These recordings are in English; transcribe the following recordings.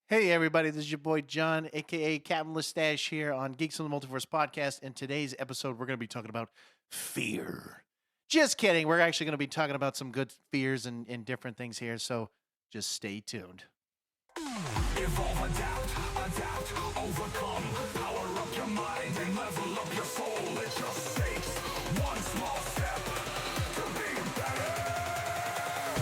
Hey everybody, this is your boy John, aka Captain Listache here on Geeks from the Multiverse podcast. In today's episode, we're going to be talking about fear. Just kidding. We're actually going to be talking about some good fears and different things here, so just stay tuned. Evolve, adapt, overcome. Power up your mind and level up your soul. It just takes one small step to be better.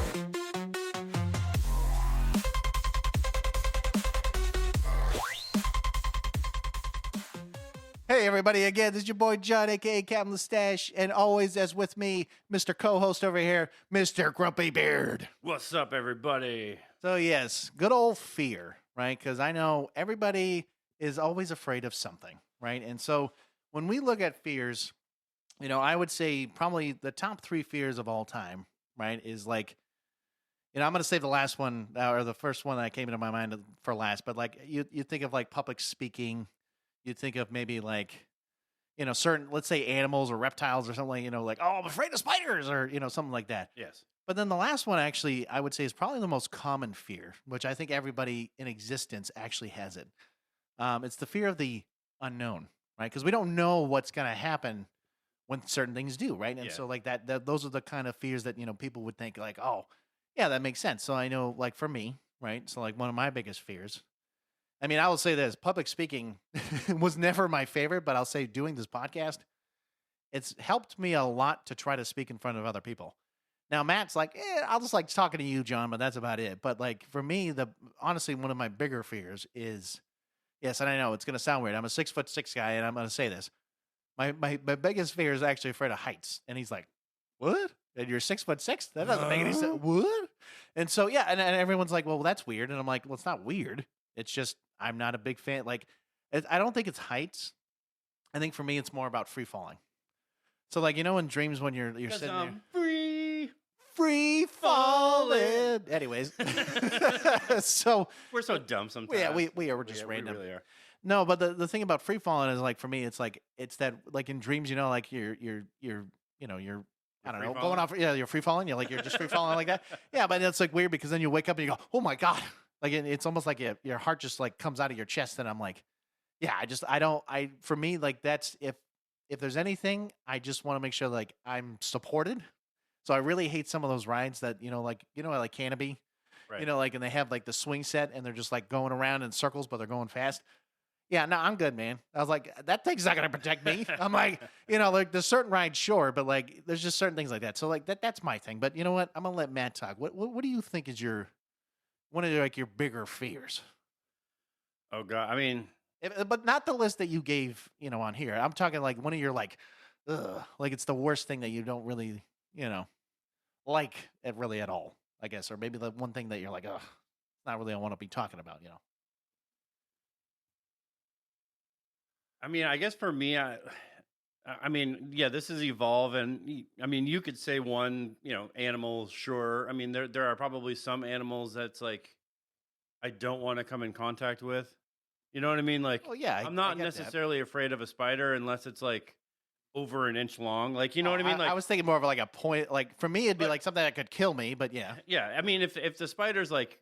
Hey everybody, again, this is your boy John, aka Captain Listache, and always as with me, Mr. Co-host over here, Mr. Grumpy Beard. What's up, everybody? So yes, good old fear, right? Because I know everybody is always afraid of something, right? And so when we look at fears, I would say probably the top three fears of all time, right? Is like, I'm going to save the last one or the first one that came into my mind for last, but like you think of like public speaking, you think of maybe like, certain, let's say animals or reptiles or something, like, oh, I'm afraid of spiders or, something like that. Yes. But then the last one, actually, I would say is probably the most common fear, which I think everybody in existence actually has it. It's the fear of the unknown, right? Because we don't know what's going to happen when certain things do, right? And Yeah. so, like that, those are the kind of fears that people would think, like, oh, yeah, that makes sense. So I know, like for me, right? So like one of my biggest fears. I mean, I will say this: public speaking was never my favorite, but I'll say doing this podcast, it's helped me a lot to try to speak in front of other people. Now, Matt's like, I'll just like talking to you, John, but that's about it. But like for me, honestly, one of my bigger fears is, yes, and I know it's going to sound weird. I'm a 6'6" guy, and I'm going to say this. My biggest fear is actually afraid of heights. And he's like, what? And you're 6'6"? That doesn't make any sense. What? And so, yeah, and everyone's like, well, that's weird. And I'm like, well, it's not weird. It's just, I'm not a big fan. Like, I don't think it's heights. I think for me, it's more about free falling. So like, in dreams when you're sitting there. Free falling. Anyways, so We're so dumb sometimes. yeah, we are. We're just random. We really are. No, but the thing about free falling is like for me, it's that like in dreams, like you're I don't know, free-falling? going off. Yeah, you're free falling. You're just free falling like that. Yeah, but it's like weird because then you wake up and you go, oh my god, like it's almost like your heart just like comes out of your chest, and I'm like, yeah, for me, like that's if there's anything, I just want to make sure like I'm supported. So I really hate some of those rides that, like Canopy, Right. like, and they have like the swing set and they're just like going around in circles, but they're going fast. Yeah, no, I'm good, man. I was like, that thing's not going to protect me. I'm like, like there's certain rides, sure, but like there's just certain things like that. So like that's my thing. But you know what? I'm going to let Matt talk. What do you think is one of your bigger fears? Oh god. I mean, But not the list that you gave, on here. I'm talking like one of your like, ugh, like it's the worst thing that you don't really, like it really at all, I guess, or maybe the one thing that you're like, ugh, not really I want to be talking about, I mean, I guess for me, I mean, yeah, this is evolve, and I mean, you could say one, animals, sure. I mean, there are probably some animals that's like I don't want to come in contact with. You know what I mean? Like, Oh yeah, I'm I not get that. necessarily afraid of a spider unless it's like over an inch long. Like, you know what I mean? Like, I was thinking more of like a point. Like for me, it'd be But- like something that could kill me. But yeah, yeah. I mean, if the spider's like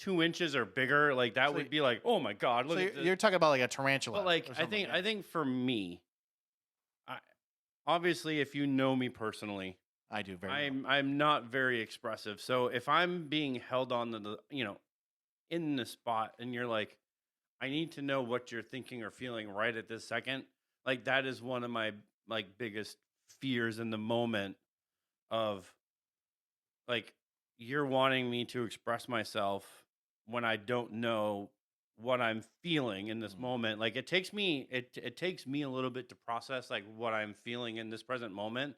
2 inches or bigger, like that So would be like, oh my god, so look at this. you're talking about like a tarantula. But like, or I something think like I think for me, obviously, if you know me personally, that. I do very. I'm not very expressive. So if I'm being held on to the in the spot, and you're like, I need to know what you're thinking or feeling right at this second. Like that is one of my like biggest fears in the moment of like you're wanting me to express myself when I don't know what I'm feeling in this Mhm. moment. Like it takes me a little bit to process like what I'm feeling in this present moment.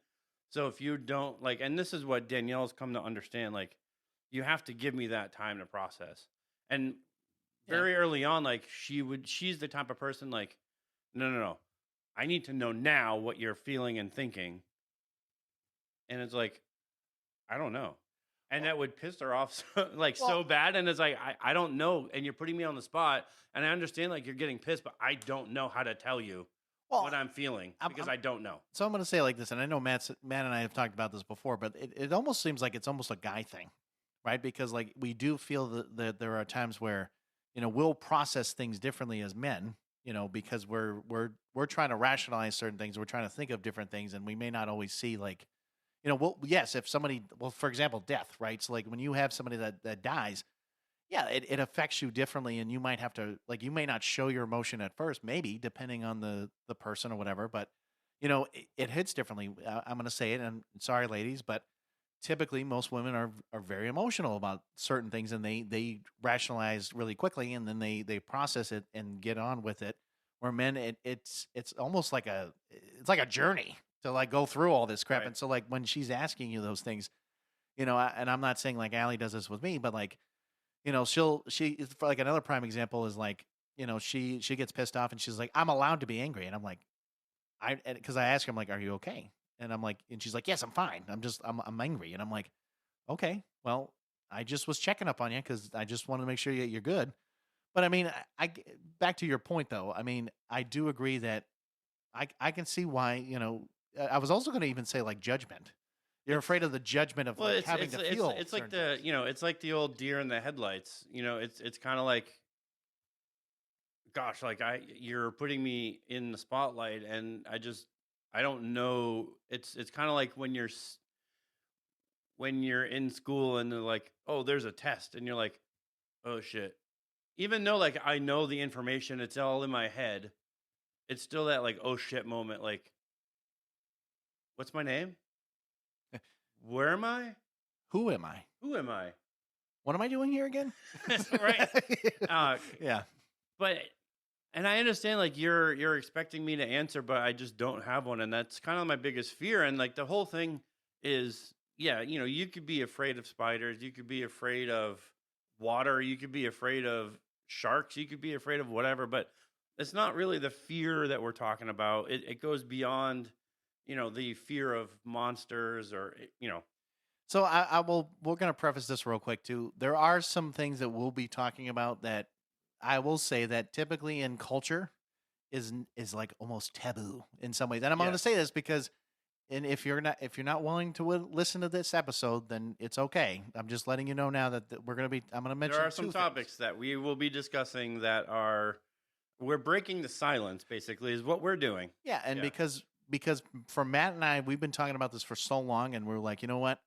So if you don't like, and this is what Danielle's come to understand, like you have to give me that time to process. And Yeah. very early on, like she's the type of person like, no. I need to know now what you're feeling and thinking. And it's like, I don't know. And that would piss her off so bad. And it's like, I don't know. And you're putting me on the spot. And I understand like you're getting pissed, but I don't know how to tell you Well, what I'm feeling because I don't know. so I'm going to say it like this, and I know Matt and I have talked about this before, but it almost seems like it's almost a guy thing, right? Because like we do feel that there are times where we'll process things differently as men, because we're trying to rationalize certain things. We're trying to think of different things, and we may not always see like, well, yes, if somebody, well, for example, death, right? So like when you have somebody that dies, yeah, it affects you differently, and you might have to like you may not show your emotion at first, maybe depending on the person or whatever, but it hits differently. I'm going to say it, and sorry, ladies, but typically most women are very emotional about certain things, and they rationalize really quickly, and then they process it and get on with it. Where men, it's almost like it's like a journey to like go through all this crap, Right. and so like when she's asking you those things, and I'm not saying like Allie does this with me, but like she for like another prime example is like, she gets pissed off and she's like, I'm allowed to be angry. And I'm like, because I ask her, I'm like, are you okay? And I'm like, and she's like, yes, I'm fine. I'm angry. And I'm like, okay, well, I just was checking up on you because I just want to make sure you're good. But I mean, back to your point though. I mean, I do agree that I can see why, I was also going to even say like judgment. You're afraid of the judgment of Well, like having to feel. it's like certain things. it's like the old deer in the headlights. It's kind of like, gosh, like you're putting me in the spotlight, and I don't know. It's kind of like when when you're in school and they're like, oh, there's a test, and you're like, oh shit. Even though like I know the information, it's all in my head. It's still that like, oh shit moment. Like, what's my name? Where am I? Who am I? Who am I? What am I doing here again? Right. Uh, Yeah. but and I understand like you're expecting me to answer, but I just don't have one, and that's kind of my biggest fear. And like the whole thing is, yeah, you could be afraid of spiders, you could be afraid of water, you could be afraid of sharks, you could be afraid of whatever, but it's not really the fear that we're talking about. It goes beyond, the fear of monsters or So we're going to preface this real quick too. There are some things that we'll be talking about that I will say that typically in culture is like almost taboo in some ways. And I'm going to yes. say this because, and if you're not willing to listen to this episode, then it's okay. I'm just letting you know now that I'm going to mention There are some two topics things. that we will be discussing that we're breaking the silence, basically, is what we're doing. Yeah, and Yeah. because for Matt and I, we've been talking about this for so long, and we're like, you know what,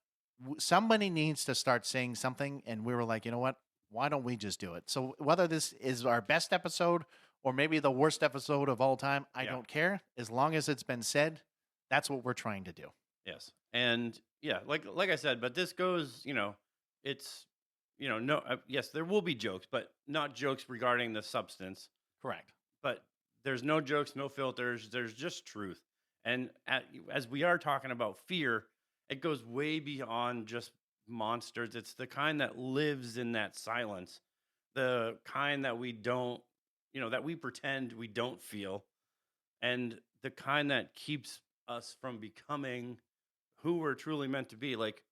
somebody needs to start saying something, and we were like, you know what, why don't we just do it? So whether this is our best episode or maybe the worst episode of all time, I Yeah. don't care. As long as it's been said, that's what we're trying to do. Yes. And yeah, like I said, but this goes, it's no yes, there will be jokes, but not jokes regarding the substance. Correct. But there's no jokes, no filters, there's just truth. And as we are talking about fear, it goes way beyond just monsters. It's the kind that lives in that silence, the kind that we don't, that we pretend we don't feel, and the kind that keeps us from becoming who we're truly meant to be. Like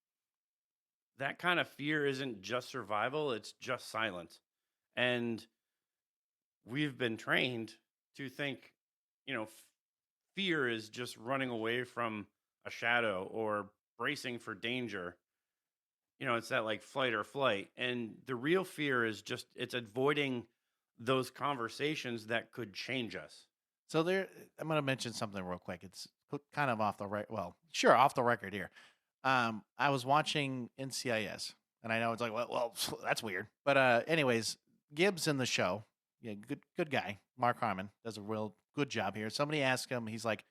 that kind of fear isn't just survival, it's just silence. And we've been trained to think, fear is just running away from a shadow or bracing for danger. It's that like flight or flight. And the real fear is just it's avoiding those conversations that could change us. So I'm going to mention something real quick. It's kind of off the right. Well, sure, off the record here. I was watching NCIS, and I know it's like, well, that's weird. But anyways, Gibbs in the show, yeah, good guy. Mark Harmon does a real good job here. Somebody asked him, he's like,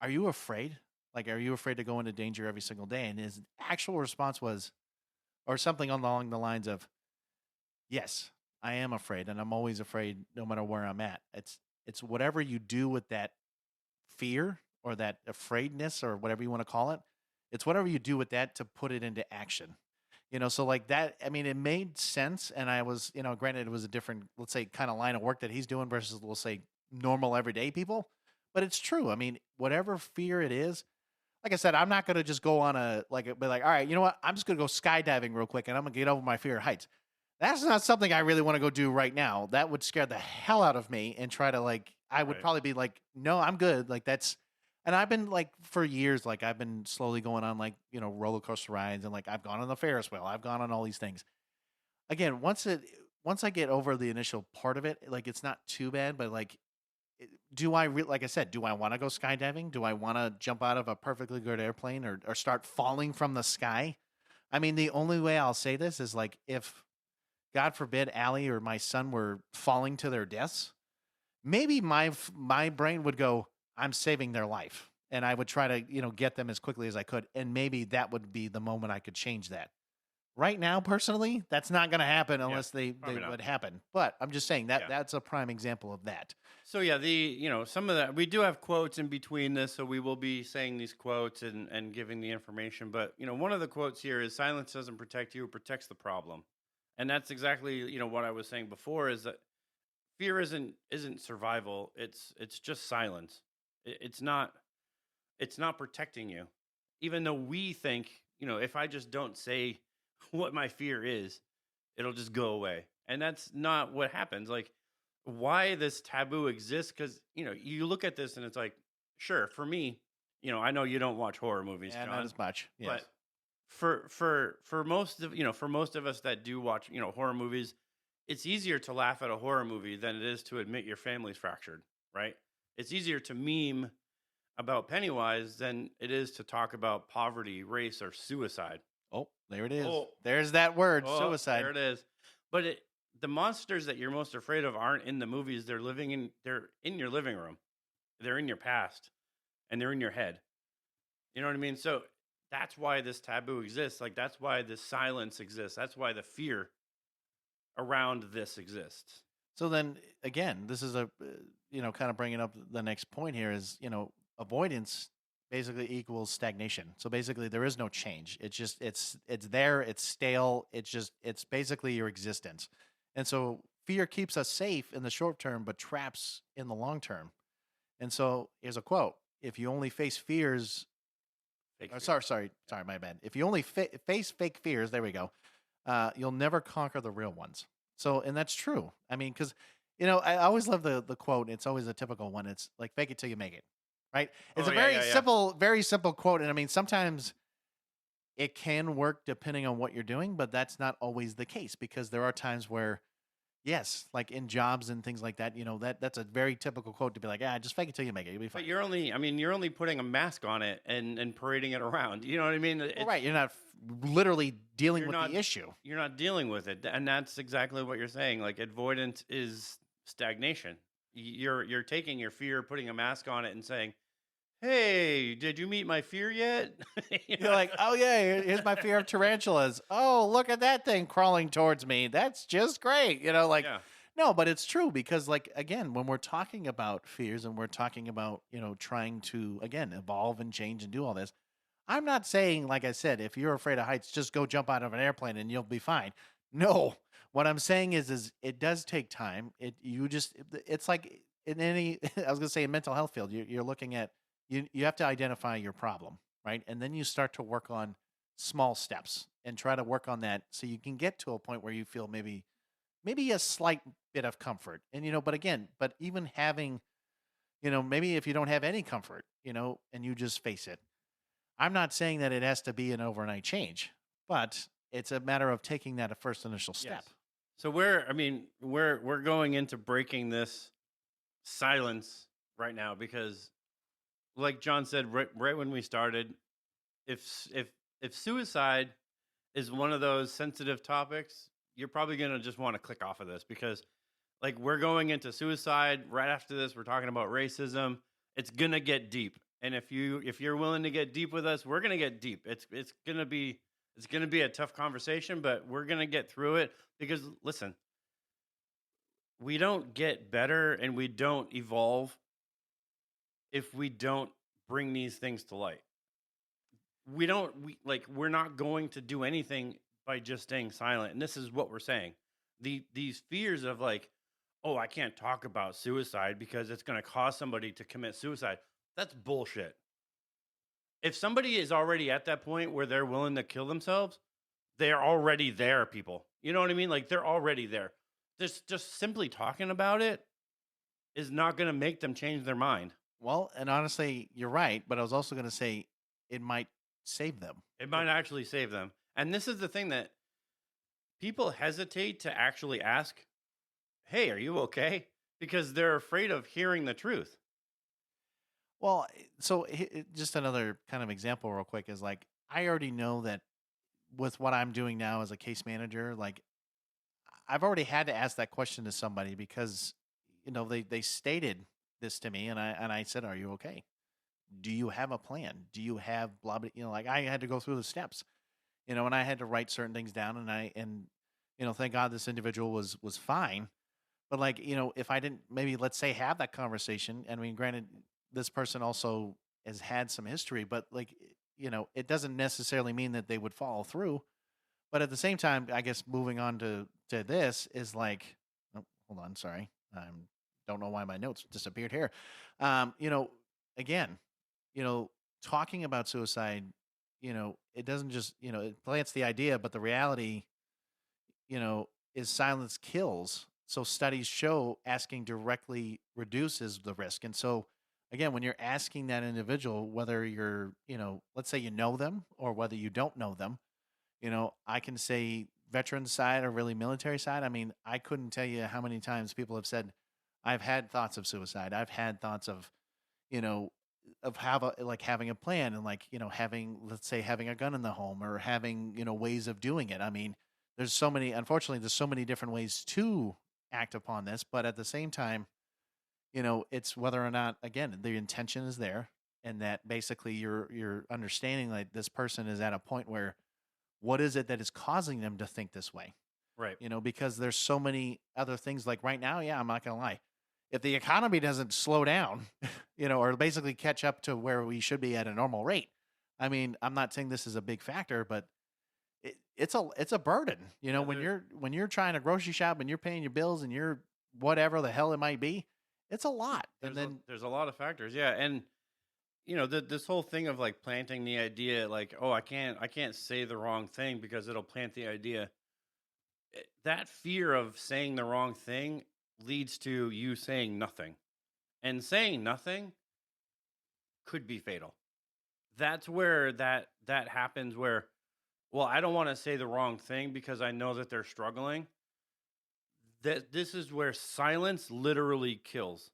"Are you afraid? Like, are you afraid to go into danger every single day?" And his actual response was, or something along the lines of, "Yes, I am afraid, and I'm always afraid, no matter where I'm at. It's whatever you do with that fear or that afraidness or whatever you want to call it. It's whatever you do with that to put it into action." So like that, I mean, it made sense. And I was, granted it was a different, let's say, kind of line of work that he's doing versus, we'll say, normal everyday people. But it's true. I mean, whatever fear it is, like I said, I'm not going to just go on be like, all right, you know what? I'm just going to go skydiving real quick and I'm going to get over my fear of heights. That's not something I really want to go do right now. That would scare the hell out of me and try to I would Right. probably be like, no, I'm good. And I've been for years, I've been slowly going on roller coaster rides, and I've gone on the Ferris wheel. I've gone on all these things. Again, once I get over the initial part of it, like it's not too bad, but like, do I like I said, do I want to go skydiving? Do I want to jump out of a perfectly good airplane or start falling from the sky? I mean, the only way I'll say this is like if God forbid Allie or my son were falling to their deaths, maybe my brain would go, I'm saving their life, and I would try to get them as quickly as I could, and maybe that would be the moment I could change that. Right now, personally, that's not going to happen Yeah, unless they probably not. would happen. But I'm just saying that Yeah. that's a prime example of that. So yeah, some of that we do have quotes in between this, so we will be saying these quotes and giving the information. But one of the quotes here is silence doesn't protect you, it protects the problem. And that's exactly, what I was saying before is that fear isn't survival, it's just silence. It's not protecting you. Even though we think, if I just don't say what my fear is, it'll just go away. And that's not what happens. Like why this taboo exists, because you look at this and it's like, sure, for me, I know you don't watch horror movies, Yeah, John, not as much. Yes. but for most of us that do watch horror movies, it's easier to laugh at a horror movie than it is to admit your family's fractured, right? It's easier to meme about Pennywise than it is to talk about poverty, race, or suicide. Oh, there it is. Oh. There's that word, Oh, suicide. there it is. But the monsters that you're most afraid of aren't in the movies. They're in your living room. They're in your past, and they're in your head. You know what I mean? So that's why this taboo exists. Like that's why this silence exists. That's why the fear around this exists. So then again, this is kind of bringing up the next point here is, avoidance basically equals stagnation. So basically there is no change. It's just, it's there, it's stale. It's basically your existence. And so fear keeps us safe in the short term, but traps in the long term. And so here's a quote. If you only face fears, Fake or fear. sorry, my bad. If you only face fake fears, there we go. You'll never conquer the real ones. So, and that's true. I mean, because I always love the quote. It's always a typical one. It's like fake it till you make it, right? It's Oh, a yeah, very yeah, yeah. simple, very simple quote. And I mean, sometimes it can work depending on what you're doing, but that's not always the case because there are times where, yes, like in jobs and things like that, that's a very typical quote to be like, just fake it till you make it. You'll be fine. But you're only putting a mask on it and parading it around. You know what I mean? Well, right. You're not literally dealing You're with not- the issue. You're not dealing with it, and that's exactly what you're saying. Like avoidance is stagnation. You're taking your fear, putting a mask on it, and saying, "Hey, did you meet my fear yet?" You're like, oh yeah, here's my fear of tarantulas. Oh, look at that thing crawling towards me. That's just great. Yeah. No, but it's true because like again, when we're talking about fears and we're talking about, trying to again evolve and change and do all this, I'm not saying, like I said, if you're afraid of heights, just go jump out of an airplane and you'll be fine. No. What I'm saying is it does take time. It's like in any I was gonna say in mental health field, you're looking at you have to identify your problem, right? And then you start to work on small steps and try to work on that so you can get to a point where you feel maybe a slight bit of comfort. And but even having, maybe if you don't have any comfort, and you just face it. I'm not saying that it has to be an overnight change, but it's a matter of taking that first initial step. Yes. So we're going into breaking this silence right now because, like John said right when we started, if suicide is one of those sensitive topics, you're probably gonna just want to click off of this because, like, we're going into suicide right after this. We're talking about racism. It's gonna get deep, and if you're willing to get deep with us, we're gonna get deep. It's gonna be a tough conversation, but we're gonna get through it because listen, we don't get better and we don't evolve if we don't bring these things to light. We're not going to do anything by just staying silent. And this is what we're saying. These fears of like, oh, I can't talk about suicide because it's going to cause somebody to commit suicide. That's bullshit. If somebody is already at that point where they're willing to kill themselves, they're already there, people. You know what I mean? Like they're already there. Just simply talking about it is not going to make them change their mind. Well, and honestly, you're right. But I was also going to say it might save them. It might actually save them. And this is the thing that people hesitate to actually ask, "Hey, are you okay?" Because they're afraid of hearing the truth. Well, so just another kind of example, real quick, is like I already know that with what I'm doing now as a case manager, like I've already had to ask that question to somebody because they stated this to me, and I said, "Are you okay? Do you have a plan? Do you have blah blah?" Like I had to go through the steps, and I had to write certain things down, and thank God this individual was fine. But like if I didn't maybe let's say have that conversation, and I mean, granted, this person also has had some history, but like it doesn't necessarily mean that they would follow through. But at the same time, I guess moving on to this is like, oh, hold on, sorry, I don't know why my notes disappeared here. Um, you know, again, you know, talking about suicide, it doesn't just it plants the idea, but the reality, is silence kills. So studies show asking directly reduces the risk, and so. Again, when you're asking that individual, whether let's say you know them or whether you don't know them, I can say veteran side or really military side. I mean, I couldn't tell you how many times people have said, I've had thoughts of suicide. I've had thoughts of, you know, like having a plan and like, let's say having a gun in the home or having, ways of doing it. I mean, unfortunately, there's so many different ways to act upon this, but at the same time, it's whether or not, again, the intention is there and that basically you're understanding like this person is at a point where what is it that is causing them to think this way? Right. Because there's so many other things like right now, yeah, I'm not going to lie. If the economy doesn't slow down, or basically catch up to where we should be at a normal rate, I mean, I'm not saying this is a big factor, but it's a burden, Yeah, when you're trying to grocery shop and you're paying your bills and you're whatever the hell it might be, it's a lot. And then there's a lot of factors. Yeah, and this whole thing of like planting the idea, like, oh, I can't say the wrong thing because it'll plant the idea. That fear of saying the wrong thing leads to you saying nothing, and saying nothing could be fatal. That's where that happens. Where, well, I don't want to say the wrong thing because I know that they're struggling. That this is where silence literally kills.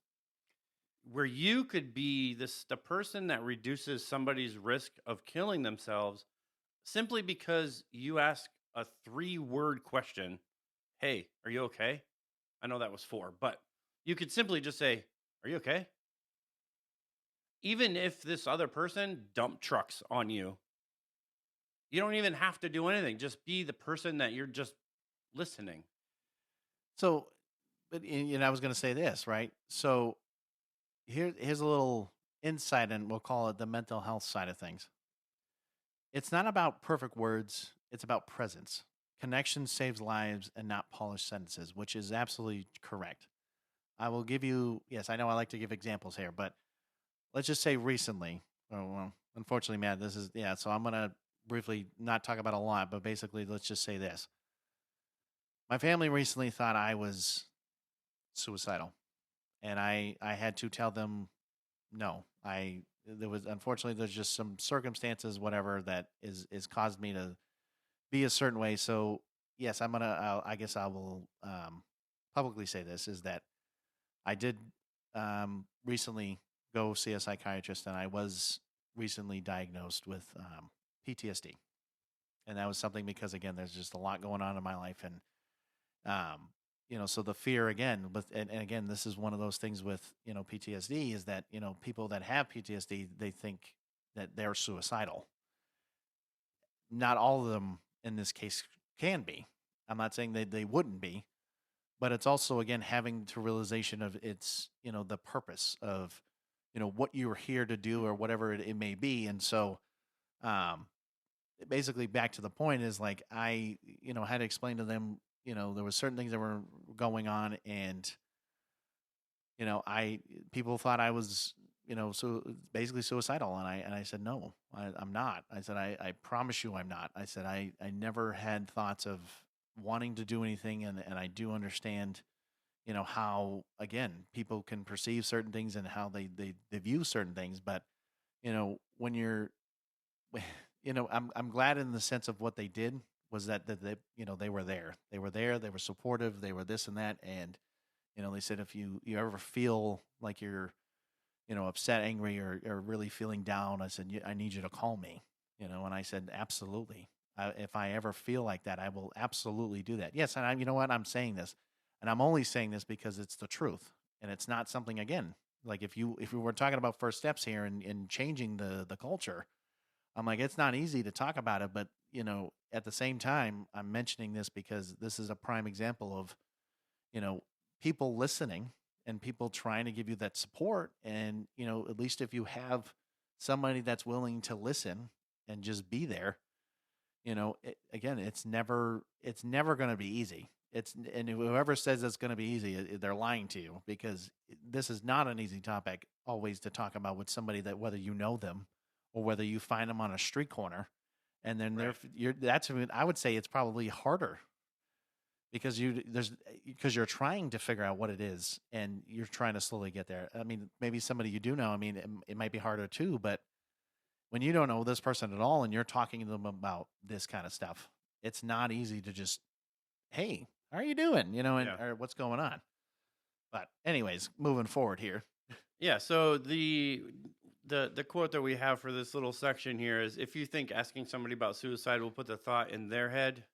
Where you could be the person that reduces somebody's risk of killing themselves simply because you ask a 3-word question. Hey, are you okay? I know that was 4, but you could simply just say, "Are you okay?" Even if this other person dump trucks on you, you don't even have to do anything. Just be the person that you're just listening. so, but I was going to say this, right? So here's a little insight, and we'll call it the mental health side of things. It's not about perfect words, it's about presence. Connection saves lives and not polished sentences, which is absolutely correct. I will give you, yes, I know I like to give examples here, but let's just say recently, oh, well, unfortunately, Matt, this is, yeah, so I'm going to briefly not talk about a lot, but basically, let's just say this. My family recently thought I was suicidal, and I had to tell them no. There was unfortunately there's just some circumstances whatever that is caused me to be a certain way. So yes, I guess I will publicly say this is that I did recently go see a psychiatrist, and I was recently diagnosed with PTSD, and that was something because again there's just a lot going on in my life, and so the fear again, but and again, this is one of those things with PTSD is that people that have PTSD they think that they're suicidal. Not all of them in this case can be. I'm not saying they wouldn't be, but it's also again having to realization of it's the purpose of what you're here to do or whatever it may be, and so um, basically back to the point is like I had to explain to them there was certain things that were going on, and I people thought I was so basically suicidal, and I said no, I'm not. I said I promise you I'm not. I said I never had thoughts of wanting to do anything, and I do understand how again people can perceive certain things and how they view certain things, but when you're I'm glad in the sense of what they did was that they, they were there. They were there. They were supportive. They were this and that. And, they said, if you ever feel like you're, upset, angry, or really feeling down, I said, I need you to call me, and I said, absolutely. If I ever feel like that, I will absolutely do that. Yes. And you know what? I'm saying this, and I'm only saying this because it's the truth, and it's not something, again, like if we were talking about first steps here and changing the culture, I'm like, it's not easy to talk about it, but at the same time, I'm mentioning this because this is a prime example of, you know, people listening and people trying to give you that support. And, at least if you have somebody that's willing to listen and just be there, again, it's never going to be easy. And whoever says it's going to be easy, they're lying to you, because this is not an easy topic always to talk about with somebody, that whether you know them or whether you find them on a street corner, and then Right. I would say it's probably harder, because you're trying to figure out what it is, and you're trying to slowly get there. I mean, maybe somebody you do know, I mean, it might be harder too, but when you don't know this person at all and you're talking to them about this kind of stuff, it's not easy to just, hey, how are you doing? And Yeah. or what's going on. But anyways, moving forward here. Yeah. So the quote that we have for this little section here is, if you think asking somebody about suicide will put the thought in their head,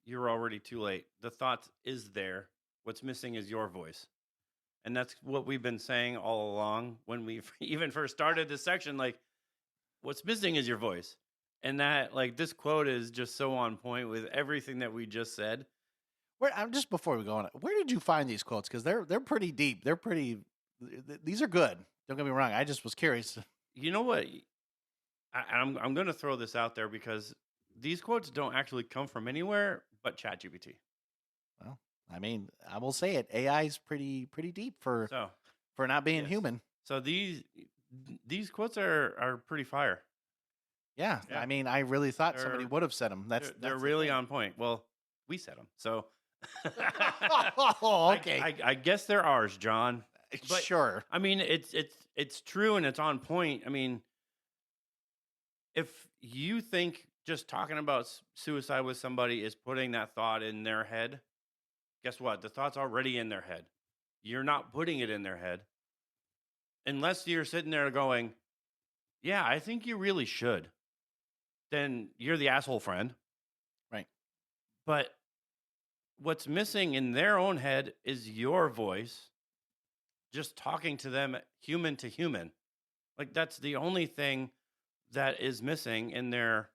you're already too late. The thought is there. What's missing is your voice. And that's what we've been saying all along when we even first started this section. Like, what's missing is your voice. And that, like, this quote is just so on point with everything that we just said. I'm just, before we go on, where did you find these quotes? Because they're pretty deep. These are good. Don't get me wrong. I just was curious. You know what? I'm going to throw this out there, because these quotes don't actually come from anywhere but ChatGPT. Well, I mean, I will say it. AI is pretty deep for So not being yes. human. So these quotes are pretty fire. Yeah, Yeah. I mean, I really thought somebody They're- would have said them. That's They're the really thing. on point. Well, we said them. So Oh, okay, I guess they're ours, John. But sure. I mean, it's true and it's on point. I mean, if you think just talking about suicide with somebody is putting that thought in their head, guess what? The thought's already in their head. You're not putting it in their head. Unless you're sitting there going, yeah, I think you really should. Then you're the asshole friend. Right. But what's missing in their own head is your voice, just talking to them human to human. Like, that's the only thing that is missing in their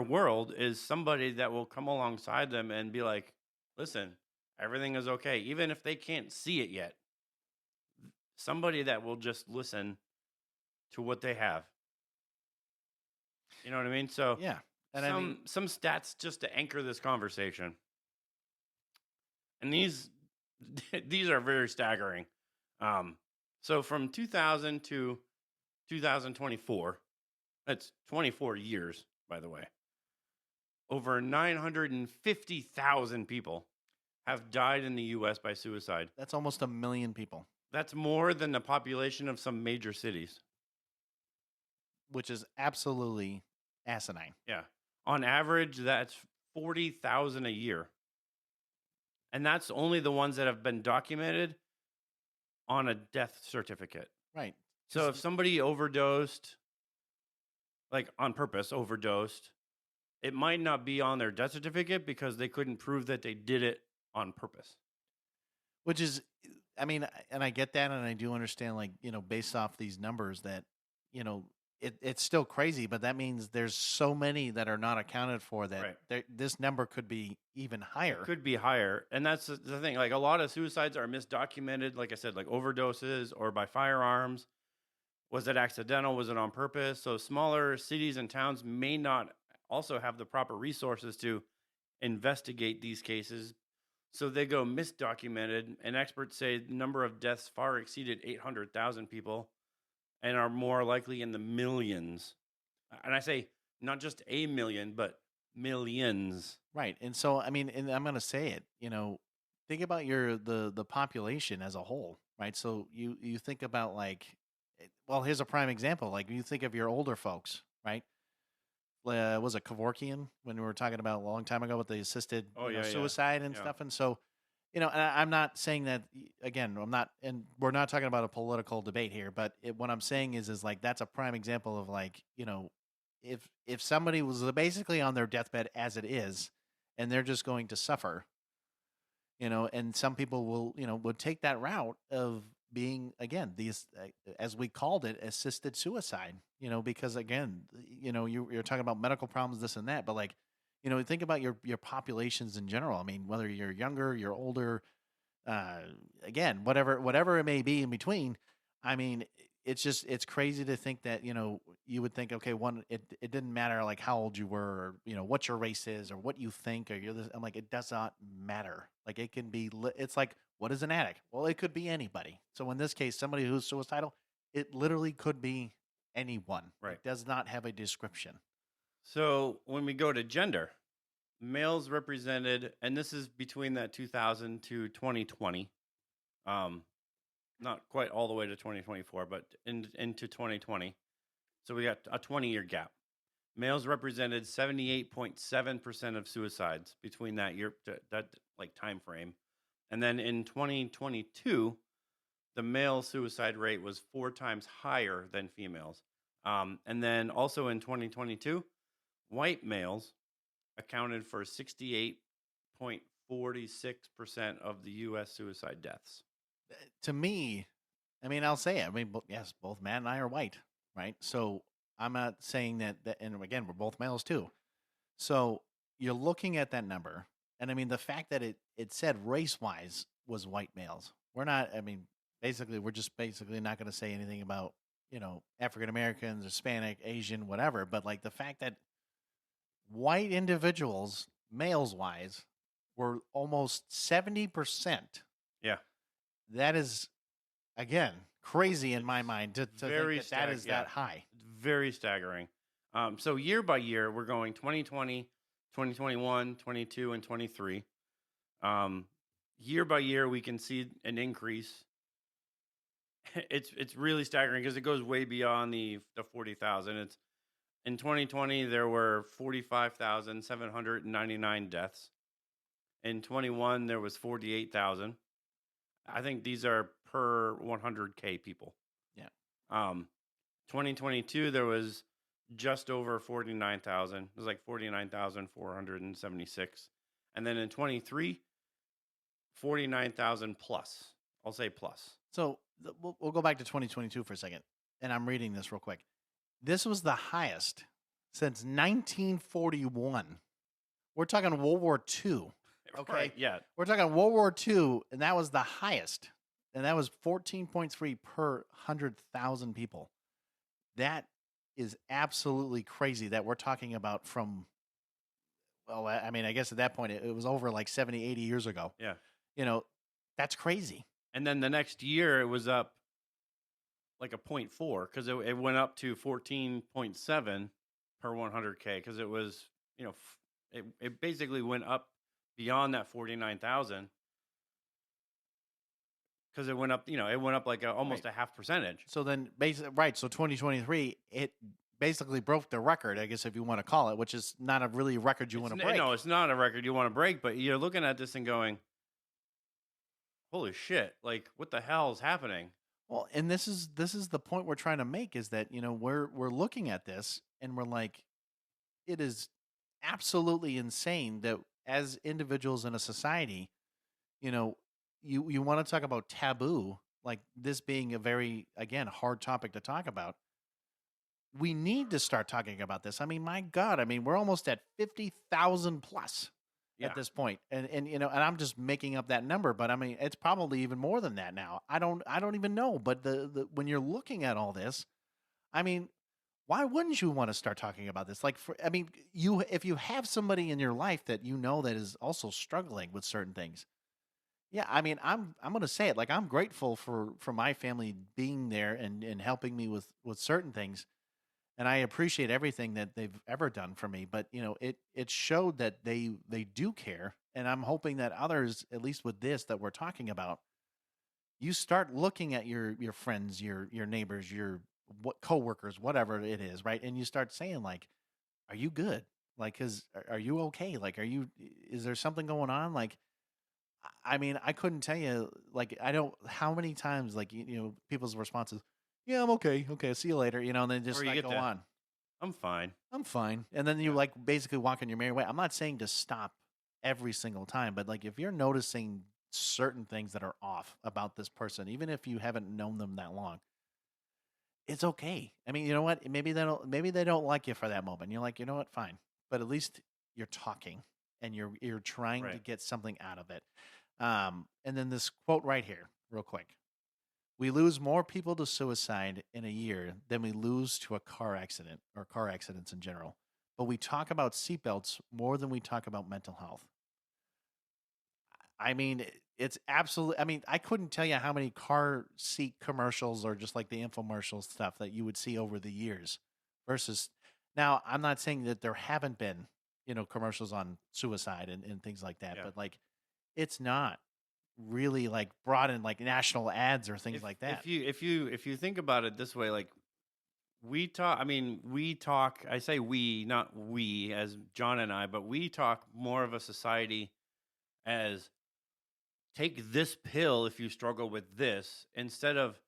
world, is somebody that will come alongside them and be like, listen, everything is okay. Even if they can't see it yet, somebody that will just listen to what they have. You know what I mean? So Yeah, and some stats just to anchor this conversation. And these these are very staggering. So from 2000 to 2024, that's 24 years, by the way, over 950,000 people have died in the U.S. by suicide. that's almost 1 million people, That's more than the population of some major cities. which is absolutely asinine. Yeah. On average, that's 40,000 a year. And that's only the ones that have been documented on a death certificate. Right. So if somebody overdosed, like on purpose overdosed, it might not be on their death certificate because they couldn't prove that they did it on purpose. Which is, I mean, and I get that, and I do understand, like, based off these numbers, that, it's still crazy, but that means there's so many that are not accounted for, that Right. this number could be even higher. It could be higher. And that's the thing. Like, a lot of suicides are misdocumented, like I said, like overdoses or by firearms. Was it accidental? Was it on purpose? So smaller cities and towns may not also have the proper resources to investigate these cases. So they go misdocumented, and experts say the number of deaths far exceeded 800,000 people and are more likely in the millions. And I say not just a million, but millions. Right. And so, I mean, and I'm going to say it, think about the population as a whole, right? So you think about, like, well, here's a prime example. Like, you think of your older folks, right? was it Kevorkian when we were talking about a long time ago with the assisted Oh yeah, yeah, suicide and yeah. stuff. And so, and I'm not saying that again. I'm not, and we're not talking about a political debate here. But what I'm saying is like that's a prime example of like if somebody was basically on their deathbed as it is, and they're just going to suffer, and some people will would take that route of being again these as we called it assisted suicide, because again you're talking about medical problems, this and that, but like think about your populations in general. I mean, whether you're younger, you're older, uh, again, whatever it may be in between. I mean, it's crazy to think that you would think, okay, it didn't matter like how old you were, or what your race is, or what you think, or you're this. I'm like, it does not matter. Like it can be. It's like, what is an addict? Well, it could be anybody. So in this case, somebody who's suicidal, it literally could be anyone. Right. It does not have a description. So when we go to gender, males represented, and this is between that 2000 to 2020, not quite all the way to 2024, but into 2020. So we got a 20-year gap. Males represented 78.7% of suicides between that year, that like time frame. And then in 2022, the male suicide rate was 4 times higher than females. And then also in 2022, white males accounted for 68.46% of the U.S. suicide deaths. To me, I mean, I'll say it. I mean, yes, both Matt and I are white, right? So I'm not saying that, and again, we're both males too. So you're looking at that number, and I mean, the fact that it said race wise was white males. We're not. I mean, basically, we're just basically not going to say anything about African Americans, Hispanic, Asian, whatever. But like the fact that white individuals, males wise, were almost 70%. Yeah. That is, again, crazy in my mind to Very think that is that high. Very staggering. So year by year, we're going 2020, 2021, 22, and 23. Year by year, we can see an increase. It's really staggering because it goes way beyond the 40,000. It's in 2020 there were 45,799 deaths. In 21 there was 48,000. I think these are per 100K people. Yeah. 2022 there was just over 49,000. It was like 49,476. And then in 23, 49,000 plus. I'll say plus. So we'll go back to 2022 for a second, and I'm reading this real quick. This was the highest since 1941. We're talking World War II. Okay. Right, yeah. We're talking World War II, and that was the highest. And that was 14.3 per 100,000 people. That is absolutely crazy that we're talking about from, well, I mean, I guess at that point it was over like 70, 80 years ago. Yeah. That's crazy. And then the next year it was up like a 0.4 because it went up to 14.7 per 100K because it was, it basically went up beyond that 49,000 because it went up, it went up like almost a half percentage. So then, right. So 2023, it basically broke the record, I guess, if you want to call it, which is not a really record you want to break. No, it's not a record you want to break, but you're looking at this and going, holy shit, like what the hell is happening? Well, and this is the point we're trying to make is that, we're looking at this and we're like, it is absolutely insane that as individuals in a society, you want to talk about taboo, like this being a very, again, hard topic to talk about. We need to start talking about this. I mean, my God, I mean, we're almost at 50,000 plus at this point. And and I'm just making up that number, but I mean, it's probably even more than that now. I don't even know. But the when you're looking at all this, I mean, why wouldn't you want to start talking about this? Like, if you have somebody in your life that that is also struggling with certain things, yeah, I mean, I'm going to say it. Like, I'm grateful for my family being there and helping me with certain things, and I appreciate everything that they've ever done for me. But it showed that they do care, and I'm hoping that others, at least with this that we're talking about, you start looking at your friends, your neighbors, your coworkers, whatever it is, right? And you start saying like, are you good? Like, are you okay? Like, is there something going on? Like, I mean, I couldn't tell you, like, I don't, how many times, like, people's responses, yeah, I'm okay. Okay. See you later. And then Or just you like get go to, on. I'm fine. I'm fine. And then you Yeah. like basically walk on your merry way. I'm not saying to stop every single time, but like if you're noticing certain things that are off about this person, even if you haven't known them that long, it's okay. I mean, you know what? Maybe they don't like you for that moment. You're like, you know what? Fine. But at least you're talking and you're trying to Right. get something out of it. And then this quote right here, real quick. We lose more people to suicide in a year than we lose to a car accident or car accidents in general. But we talk about seatbelts more than we talk about mental health. I mean, it's absolutely. I mean, I couldn't tell you how many car seat commercials or just like the infomercial stuff that you would see over the years. Versus now, I'm not saying that there haven't been, commercials on suicide and things like that, Yeah. but like it's not really like brought in like national ads or things If like that. if you if you if you think about it this way, like we talk, I say we, not we as John and I, but we talk more of a society as take this pill if you struggle with this, instead of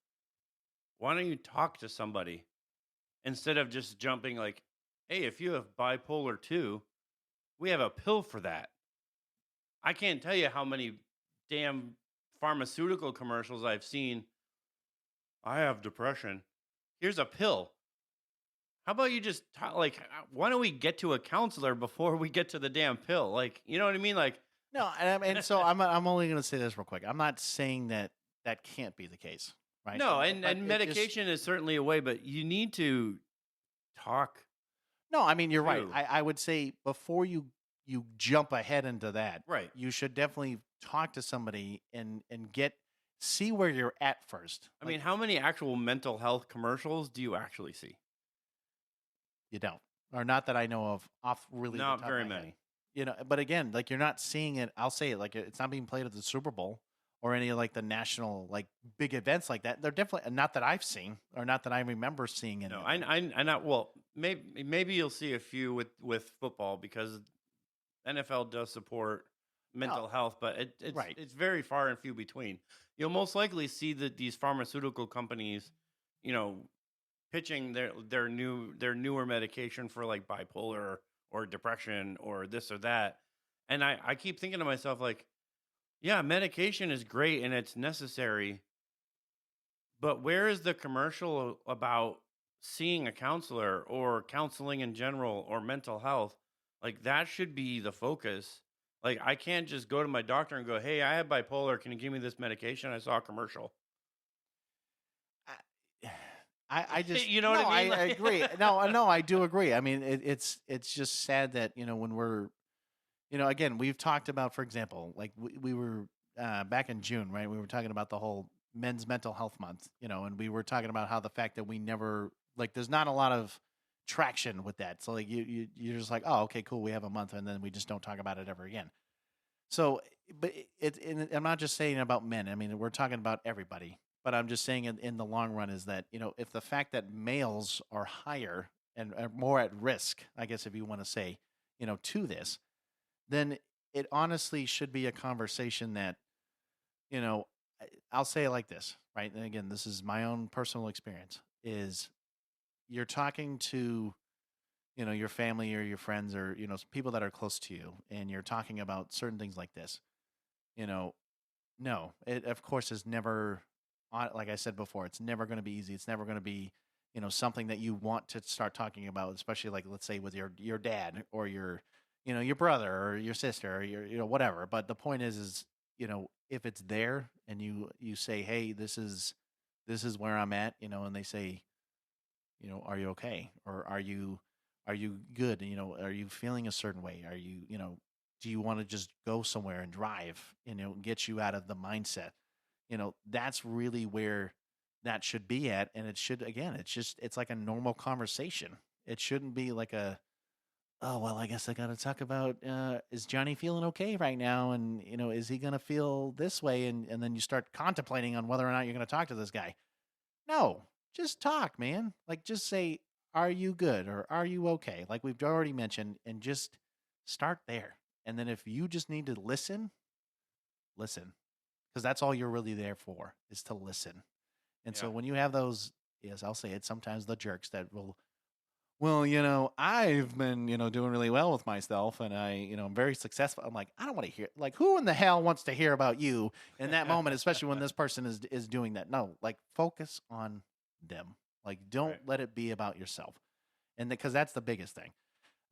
why don't you talk to somebody, instead of just jumping like, hey, if you have bipolar 2, we have a pill for that. I can't tell you how many damn pharmaceutical commercials I've seen. I have depression. Here's a pill. How about you just talk, like, why don't we get to a counselor before we get to the damn pill? Like, you know what I mean? Like, No, and so I'm only going to say this real quick. I'm not saying that that can't be the case, right? no, But and it just medication is certainly a way, but you need to talk no. I mean, you're right. through. I would say before you jump ahead into that, Right. you should definitely talk to somebody and get see where you're at first. I Like mean, how many actual mental health commercials do you actually see? you don't, or not that I know of off really the Not top of very my head. many. But again, like you're not seeing it. I'll say it like it's not being played at the Super Bowl or any of like the national like big events like that. They're definitely not that I've seen or not that I remember seeing any No, of them. I not well. Maybe you'll see a few with football because NFL does support No, mental health, but right. it's very far and few between. You'll most likely see that these pharmaceutical companies, you know, pitching their newer medication for like bipolar or depression or this or that. And I keep thinking to myself like, yeah, medication is great and it's necessary, but where is the commercial about seeing a counselor or counseling in general or mental health? Like that should be the focus. Like I can't just go to my doctor and go, "Hey, I have bipolar. Can you give me this medication?" I saw a commercial. I, I just You know what no, I I mean? Like, agree. No, I do agree. I mean, it's just sad that when we're again we've talked about, for example, like we were back in June, right? We were talking about the whole Men's Mental Health Month, and we were talking about how the fact that we never like there's not a lot of traction with that. So like you're just like, oh, okay, cool, we have a month, and then we just don't talk about it ever again. So, but and I'm not just saying about men. I mean, we're talking about everybody. But I'm just saying in the long run is that, if the fact that males are higher and are more at risk, I guess if you want to say, to this, then it honestly should be a conversation that, you know, I'll say it like this, right? And again, this is my own personal experience is you're talking to, your family or your friends or, people that are close to you and you're talking about certain things like this, you know, no, it of course is never like I said before, it's never going to be easy. It's never going to be, something that you want to start talking about, especially like let's say with your dad or your brother or your sister or your whatever. But the point is if it's there and you say, "Hey, this is where I'm at," and they say, "Are you okay? Or are you good? Are you feeling a certain way? Are you do you want to just go somewhere and drive, get you out of the mindset?" That's really where that should be at. And it should, again, it's like a normal conversation. It shouldn't be like oh, well, I guess I got to talk about, is Johnny feeling okay right now? And, is he going to feel this way? And then you start contemplating on whether or not you're going to talk to this guy. No, just talk, man. Like, just say, are you good or are you okay? Like we've already mentioned, and just start there. And then if you just need to listen, listen, because that's all you're really there for is to listen. And Yeah. so when you have those, yes, I'll say it, sometimes the jerks that will, well, I've been, doing really well with myself and I'm very successful. I'm like, I don't want to hear, like, who in the hell wants to hear about you in that moment, especially when this person is doing that? No, like, focus on them. Like, don't Right. let it be about yourself. And because that's the biggest thing.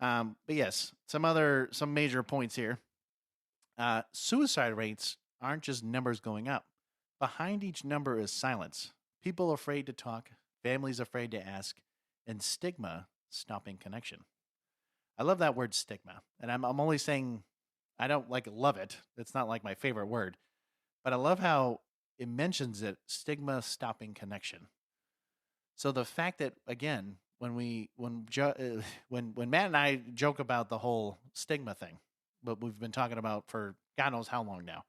But yes, some major points here. Suicide rates aren't just numbers going up. Behind each number is silence. People afraid to talk, families afraid to ask, and stigma stopping connection. I love that word stigma. And I'm only saying I don't like love it. It's not like my favorite word, but I love how it mentions it, stigma stopping connection. So the fact that again, when Matt and I joke about the whole stigma thing, what we've been talking about for God knows how long now.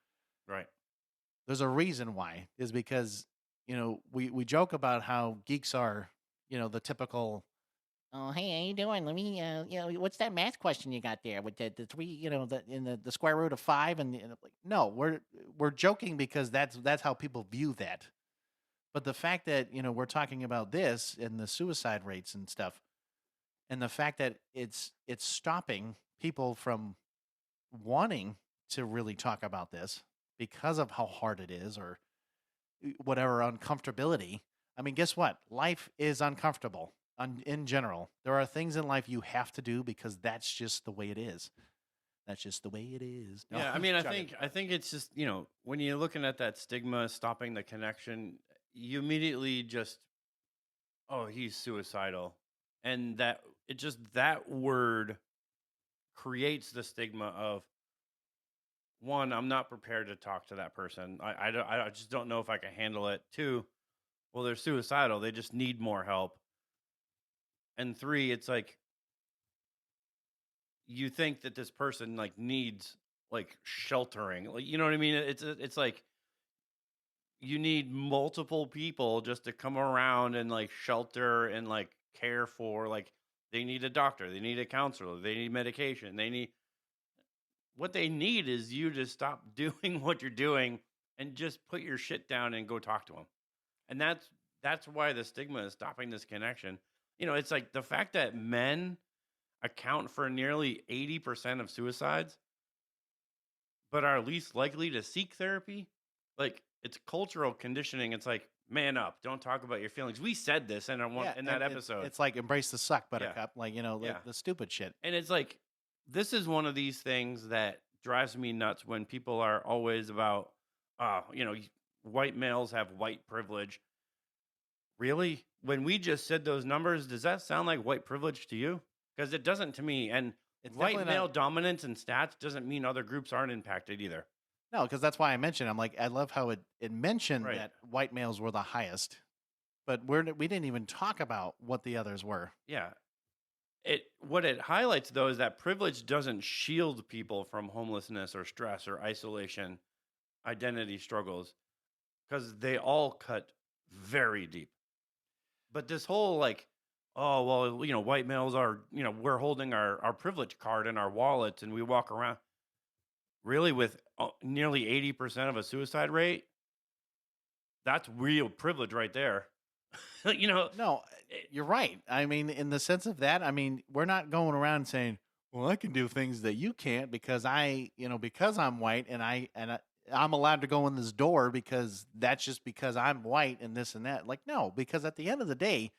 Right. There's a reason why is because we joke about how geeks are the typical, oh hey, how you doing, let me what's that math question you got there with the three, the square root of 5, and like, no, we're joking because that's how people view that. But the fact that we're talking about this and the suicide rates and stuff, and the fact that it's stopping people from wanting to really talk about this because of how hard it is or whatever uncomfortability. I mean, guess what? Life is uncomfortable in general. There are things in life you have to do because that's just the way it is. That's just the way it is. No, Yeah, I mean, I joking. think it's just when you're looking at that stigma stopping the connection, you immediately just, oh, he's suicidal, and that word creates the stigma of, one, I'm not prepared to talk to that person. I just don't know if I can handle it. Two, well, they're suicidal. They just need more help. And three, it's like you think that this person like needs like sheltering, like you know what I mean? It's like you need multiple people just to come around and like shelter and like care for, like they need a doctor, they need a counselor, they need medication, they need, what they need is you to stop doing what you're doing and just put your shit down and go talk to them. And that's why the stigma is stopping this connection. It's like the fact that men account for nearly 80% of suicides but are least likely to seek therapy. Like, it's cultural conditioning. It's like, man up, don't talk about your feelings. We said this in in that episode. It's like embrace the suck, Yeah. buttercup. Like Yeah. the stupid shit. And it's like, this is one of these things that drives me nuts when people are always about, white males have white privilege. Really? When we just said those numbers, does that sound like white privilege to you? Because it doesn't to me. And It's white definitely male not. dominance in stats doesn't mean other groups aren't impacted either. No, because that's why I mentioned. I'm like, I love how it mentioned Right. that white males were the highest, but we didn't even talk about what the others were. Yeah. What it highlights though is that privilege doesn't shield people from homelessness or stress or isolation, identity struggles, because they all cut very deep. But this whole like, oh well, white males are, we're holding our privilege card in our wallets and we walk around. Really, with nearly 80% of a suicide rate, that's real privilege right there. No, you're right. I mean, in the sense of that, I mean, we're not going around saying, "Well, I can do things that you can't because because I'm white and I'm allowed to go in this door because that's just because I'm white and this and that." Like, no, because at the end of the day,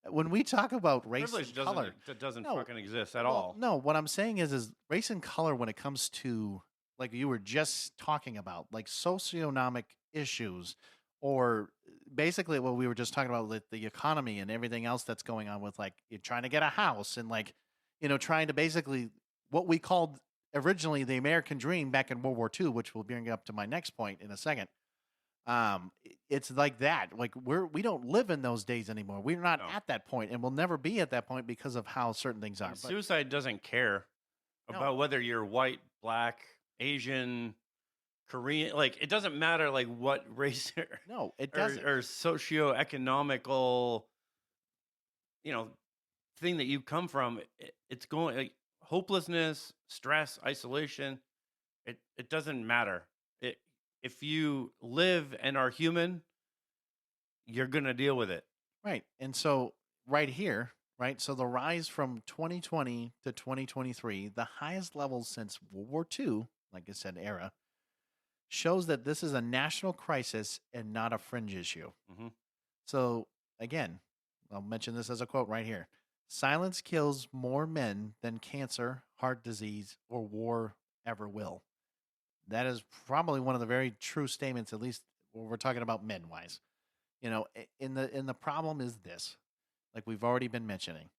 when we talk about race privilege and doesn't color, doesn't no, fucking exist at well, all. no, what I'm saying is race and color when it comes to like you were just talking about, like socioeconomic issues, or basically what we were just talking about with the economy and everything else that's going on with like you're trying to get a house and like trying to basically what we called originally the American dream back in World War II, which will bring up to my next point in a second. It's like that. Like we don't live in those days anymore. We're not No. at that point, and we'll never be at that point because of how certain things are. And But suicide doesn't care No. about whether you're white, black, Asian, Korean. Like, it doesn't matter like what race no, it or, doesn't. or socioeconomical, thing that you come from, it's going like hopelessness, stress, isolation. It doesn't matter. It If you live and are human, you're gonna deal with it. Right. And so right here, right? So the rise from 2020 to 2023, the highest levels since World War II, like I said, era, shows that this is a national crisis and not a fringe issue. Hmm. So again, I'll mention this as a quote right here. Silence kills more men than cancer, heart disease, or war ever will. That is probably one of the very true statements, at least when we're talking about men wise. In the problem is this, like we've already been mentioning.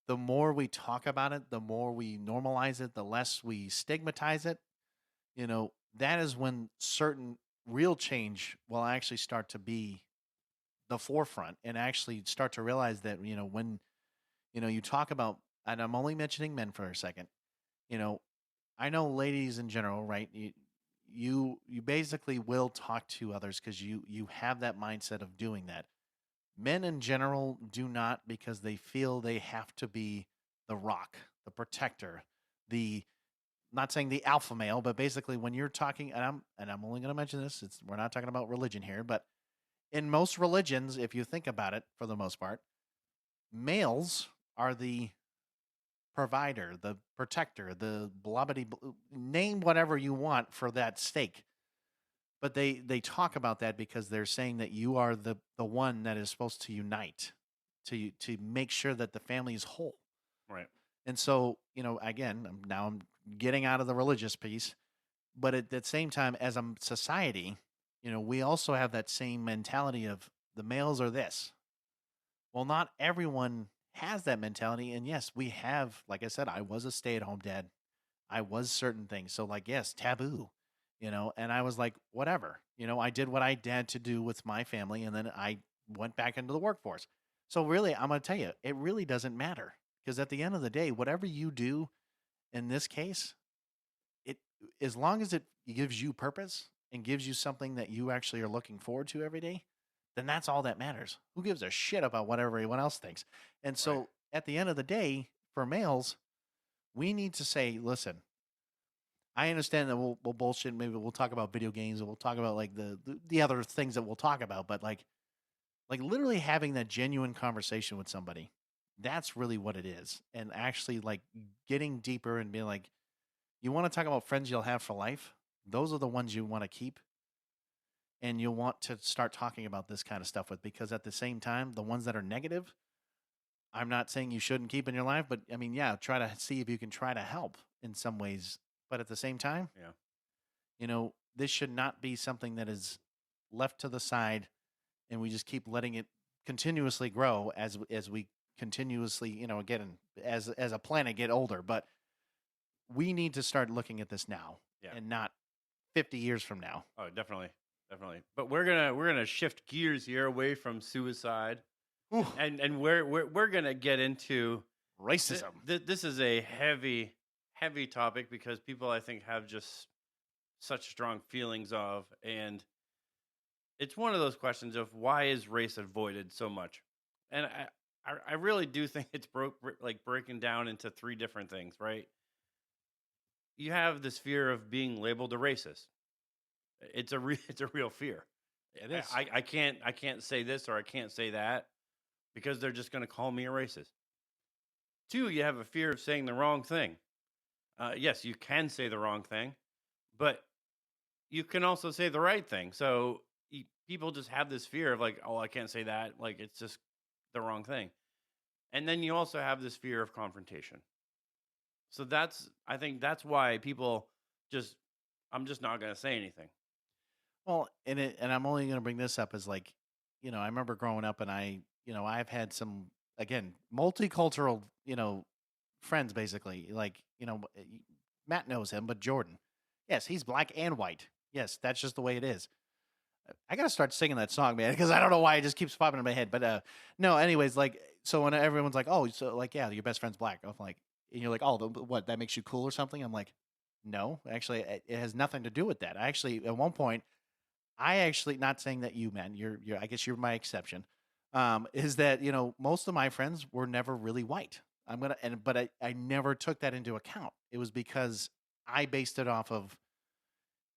The more we talk about it, the more we normalize it, the less we stigmatize it. That is when certain real change will actually start to be the forefront and actually start to realize that, when, you talk about, and I'm only mentioning men for a second, you know, I know ladies in general, right? You basically will talk to others because you have that mindset of doing that. Men in general do not because they feel they have to be the rock, the protector, the not saying the alpha male, but basically when you're talking, and I'm only going to mention this, we're not talking about religion here, but in most religions, if you think about it, for the most part, males are the provider, the protector, the blobbity, name whatever you want for that stake. But they talk about that because they're saying that you are the one that is supposed to unite, to make sure that the family is whole. Right. And so, again, I'm getting out of the religious piece, but at the same time, as a society, we also have that same mentality of the males are this. Well, not everyone has that mentality. And yes, we have, like I said, I was a stay at home dad. I was certain things. So, like, yes, taboo, and I was like, whatever, I did what I had to do with my family. And then I went back into the workforce. So, really, I'm going to tell you, it really doesn't matter because at the end of the day, whatever you do in this case, it, as long as it gives you purpose and gives you something that you actually are looking forward to every day, then that's all that matters. Who gives a shit about what everyone else thinks? And so Right. at the end of the day, for males, we need to say, listen, I understand that we'll bullshit. Maybe we'll talk about video games and we'll talk about like the other things that we'll talk about. But like literally having that genuine conversation with somebody, that's really what it is. And actually like getting deeper and being like, you want to talk about friends you'll have for life? Those are the ones you want to keep and you'll want to start talking about this kind of stuff with because at the same time, the ones that are negative, I'm not saying you shouldn't keep in your life, but I mean, yeah, try to see if you can try to help in some ways. But at the same time, Yeah. this should not be something that is left to the side and we just keep letting it continuously grow as we continuously, again, as a planet get older. But we need to start looking at this now Yeah. and not 50 years from now. Oh, definitely. Definitely. But we're gonna shift gears here away from suicide. Ooh, And we're gonna get into racism. this is a heavy topic because people I think have just such strong feelings of, and it's one of those questions of why is race avoided so much, and I really do think it's breaking down into three different things, right? You have this fear of being labeled a racist. It's a real fear. It is. I can't say this or I can't say that because they're just going to call me a racist. Two, you have a fear of saying the wrong thing. Yes, you can say the wrong thing, but you can also say the right thing. So people just have this fear of like, oh, I can't say that. Like it's just the wrong thing. And then you also have this fear of confrontation. So I think that's why people I'm just not going to say anything. Well, and I'm only going to bring this up as like, I remember growing up and I've had some, again, multicultural, friends basically. Like, Matt knows him, but Jordan, yes, he's black and white. Yes, that's just the way it is. I got to start singing that song, man, because I don't know why it just keeps popping in my head. But no, anyways, like, so when everyone's like, oh, so like, yeah, your best friend's black. I'm like, and you're like, oh, what, that makes you cool or something? I'm like, no, actually, it has nothing to do with that. I actually, at one point, not saying that you, man, I guess you're my exception, is that most of my friends were never really white. But I never took that into account. It was because I based it off of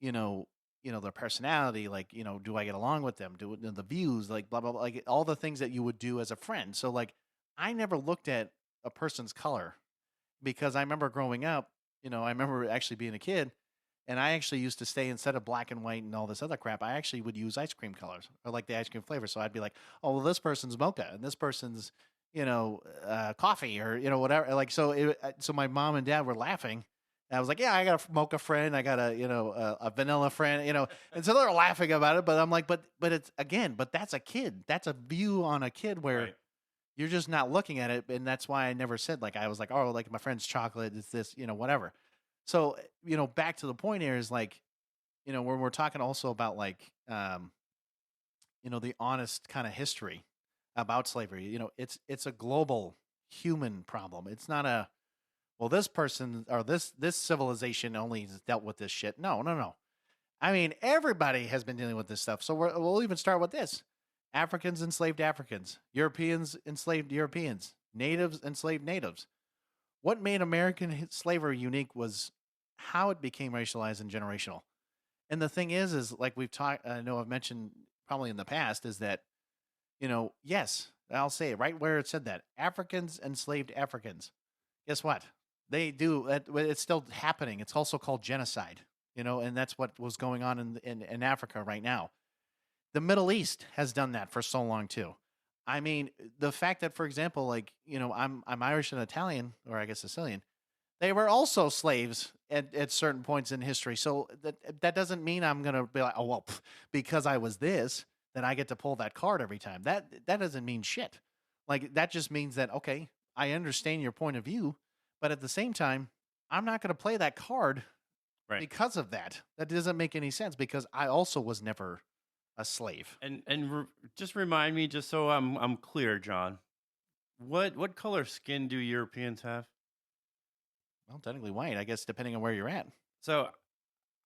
you know their personality, like do I get along with them, do the views, like blah blah blah, like all the things that you would do as a friend. So like I never looked at a person's color because I remember growing up, I remember actually being a kid and I actually used to stay instead of black and white and all this other crap. I actually would use ice cream colors or like the ice cream flavor. So I'd be like, oh, well, this person's mocha and this person's, coffee or, whatever. Like, so my mom and dad were laughing. And I was like, yeah, I got a mocha friend. I got a vanilla friend, and so they were laughing about it. But I'm like, but it's again, but that's a kid. That's a view on a kid where Right. you're just not looking at it. And that's why I never said, like, I was like, oh, like my friend's chocolate is this, whatever. So, back to the point here is like, when we're talking also about like, the honest kind of history about slavery, it's a global human problem. It's not a, well, this person or this civilization only has dealt with this shit. No, no, no. I mean, everybody has been dealing with this stuff. So we'll even start with this. Africans enslaved Africans, Europeans enslaved Europeans, natives enslaved natives. What made American slavery unique was how it became racialized and generational. And the thing is like we've talked, I know I've mentioned probably in the past, is that, yes, I'll say it right where it said that Africans enslaved Africans. Guess what? They do. It's still happening. It's also called genocide, and that's what was going on in Africa right now. The Middle East has done that for so long too. I mean, the fact that, for example, like I'm Irish and Italian, or I guess Sicilian. They were also slaves at certain points in history. So that doesn't mean I'm gonna be like, oh well, because I was this, then I get to pull that card every time. That doesn't mean shit. Like that just means that okay, I understand your point of view, but at the same time, I'm not gonna play that card Right. because of that. That doesn't make any sense because I also was never a slave. And just remind me, just so I'm clear, John. What color skin do Europeans have? Well, technically white, I guess, depending on where you're at. So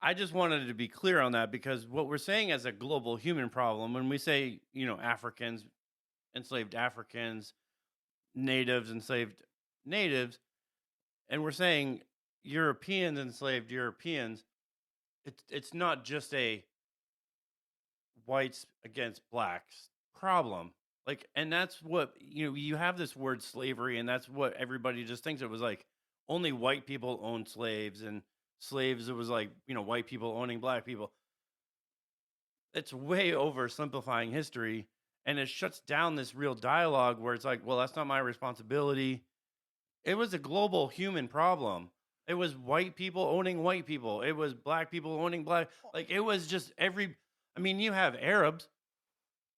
I just wanted to be clear on that because what we're saying as a global human problem, when we say, Africans enslaved Africans, natives enslaved natives, and we're saying Europeans enslaved Europeans, it's not just a whites against blacks problem. Like, and that's what, you have this word slavery, and that's what everybody just thinks. It was like only white people owned slaves, and slaves, it was like, white people owning black people. It's way oversimplifying history, and it shuts down this real dialogue where it's like, well, that's not my responsibility. It was a global human problem. It was white people owning white people. It was black people owning black. Like, it was just I mean, you have Arabs.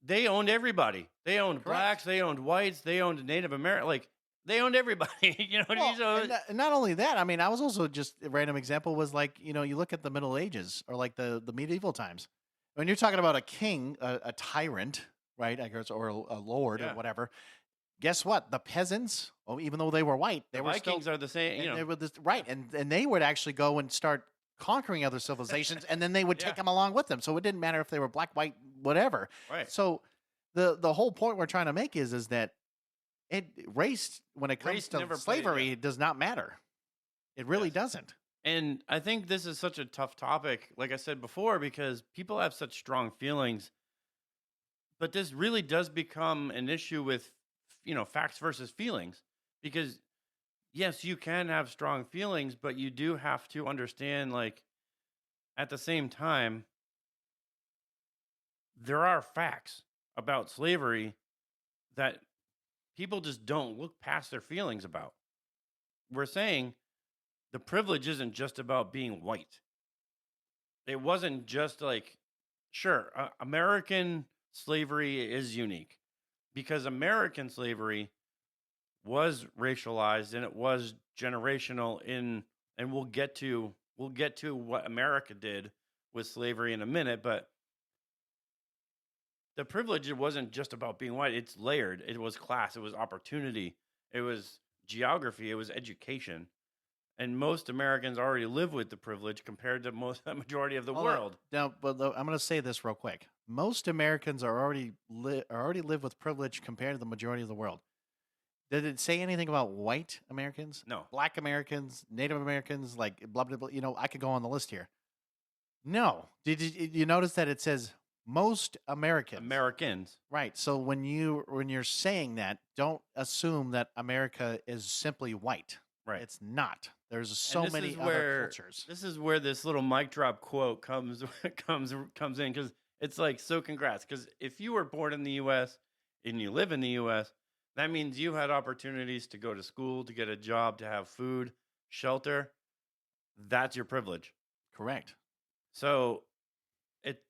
They owned everybody. They owned Correct. blacks. They owned whites. They owned Native American. Like, they owned everybody. You know what I mean? So, And not only that, I mean, I was also just a random example was like, you look at the Middle Ages or like the medieval times. When you're talking about a king, a tyrant, right? I guess, or a lord or Yeah. whatever. Guess what? The peasants, even though they were white, they the were Vikings still are the same. and they were right, and they would actually go and start conquering other civilizations, and then they would take Yeah. them along with them. So it didn't matter if they were black, white, whatever. Right. So the whole point we're trying to make is that race when it comes Race never to played, slavery yeah. it does not matter. It really Yes. doesn't. And I think this is such a tough topic, like I said before, because people have such strong feelings. But this really does become an issue with, facts versus feelings. Because, yes, you can have strong feelings, but you do have to understand, like, at the same time, there are facts about slavery that people just don't look past their feelings about. We're saying the privilege isn't just about being white. It wasn't just like, sure, American slavery is unique because American slavery was racialized and it was generational and we'll get to what America did with slavery in a minute, but the privilege, it wasn't just about being white. It's layered. It was class, it was opportunity, it was geography, it was education. And most Americans already live with the privilege compared to the majority of the Hold on. world. Now, but I'm going to say this real quick. most Americans already live with privilege compared to the majority of the world. Did it say anything about white Americans, No. Black Americans, Native Americans, like blah blah blah? I could go on the list here. No. Did you notice that it says most Americans? Americans. Right. So when you're saying that, don't assume that America is simply white. Right. It's not. There's And so this many is other where cultures. this is where this little mic drop quote comes comes in, because it's like, so congrats, because if you were born in the U.S. and you live in the U.S., that means you had opportunities to go to school, to get a job, to have food, shelter. That's your privilege. Correct. So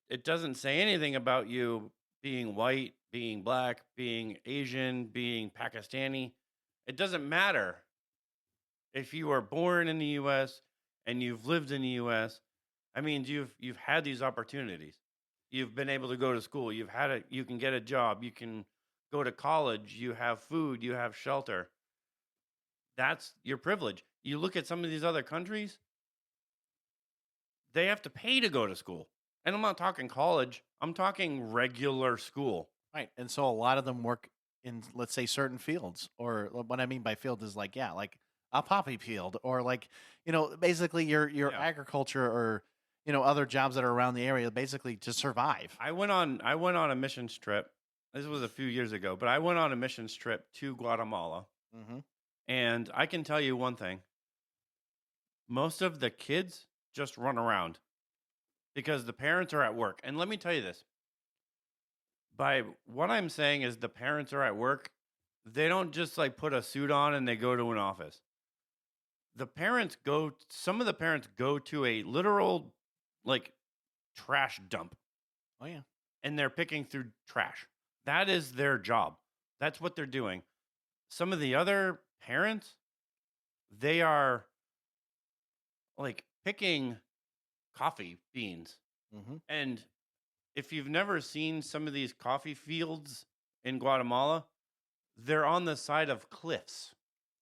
it doesn't say anything about you being white, being black, being Asian, being Pakistani. It doesn't matter if you are born in the U.S. and you've lived in the U.S. I mean, you've had these opportunities. You've been able to go to school. You can get a job. You can go to college. You have food. You have shelter. That's your privilege. You look at some of these other countries, they have to pay to go to school. And I'm not talking college. I'm talking regular school. Right. And so a lot of them work in, let's say, certain fields. Or what I mean by field is like, yeah, like a poppy field, or like, basically your Yeah. agriculture, or other jobs that are around the area, basically to survive. I went on a missions trip. This was a few years ago, but I went on a missions trip to Guatemala. Mm-hmm. And I can tell you one thing. Most of the kids just run around because the parents are at work. And let me tell you this. By what I'm saying is, the parents are at work. They don't just like put a suit on and they go to an office. Some of the parents go to a literal like trash dump, Oh yeah. and they're picking through trash. That is their job. That's what they're doing. Some of the other parents, they are like picking coffee beans. Mm-hmm. And if you've never seen some of these coffee fields in Guatemala, they're on the side of cliffs.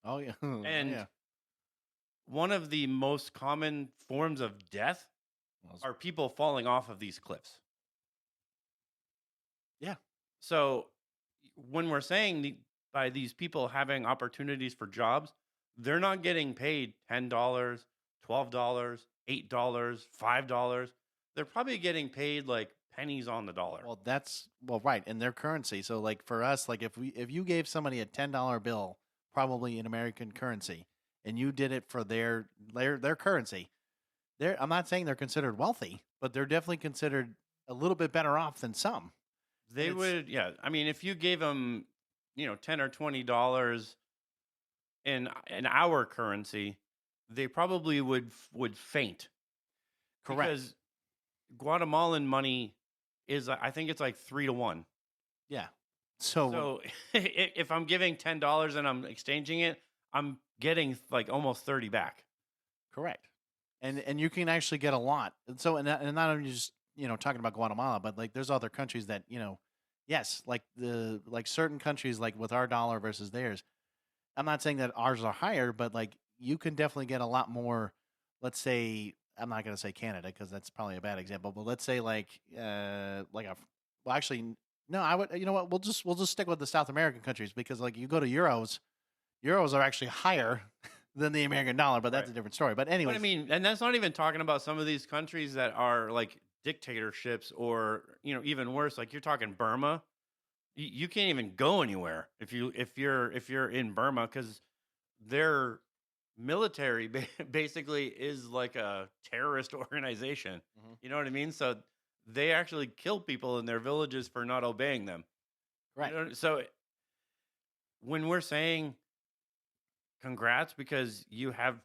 Oh yeah. And yeah. one of the most common forms of death are people falling off of these cliffs. Yeah. So when we're saying by these people having opportunities for jobs, they're not getting paid $10, $12, $8, $5. They're probably getting paid like pennies on the dollar. Well, right, in their currency. So like for us, like if you gave somebody a $10 bill, probably in American currency, and you did it for their currency, I'm not saying they're considered wealthy, but they're definitely considered a little bit better off than some. They would, yeah. I mean, if you gave them, $10 or $20 in our currency, they probably would faint. Correct. Because Guatemalan money is, I think it's like 3-1. Yeah. So if I'm giving $10 and I'm exchanging it, I'm getting like almost 30 back. Correct. And you can actually get a lot. And so and not only just talking about Guatemala, but like there's other countries that yes, like certain countries, like with our dollar versus theirs. I'm not saying that ours are higher, but like you can definitely get a lot more. Let's say, I'm not going to say Canada because that's probably a bad example, but let's say actually no, I would, you know what, we'll just stick with the South American countries, because like you go to euros are actually higher than the American dollar, but that's Right. a different story. But anyway, But I mean, and that's not even talking about some of these countries that are like dictatorships, or even worse, like you're talking Burma. You can't even go anywhere if you're in Burma, because their military basically is like a terrorist organization. Mhm. You know what I mean? So they actually kill people in their villages for not obeying them. right. So when we're saying congrats because you have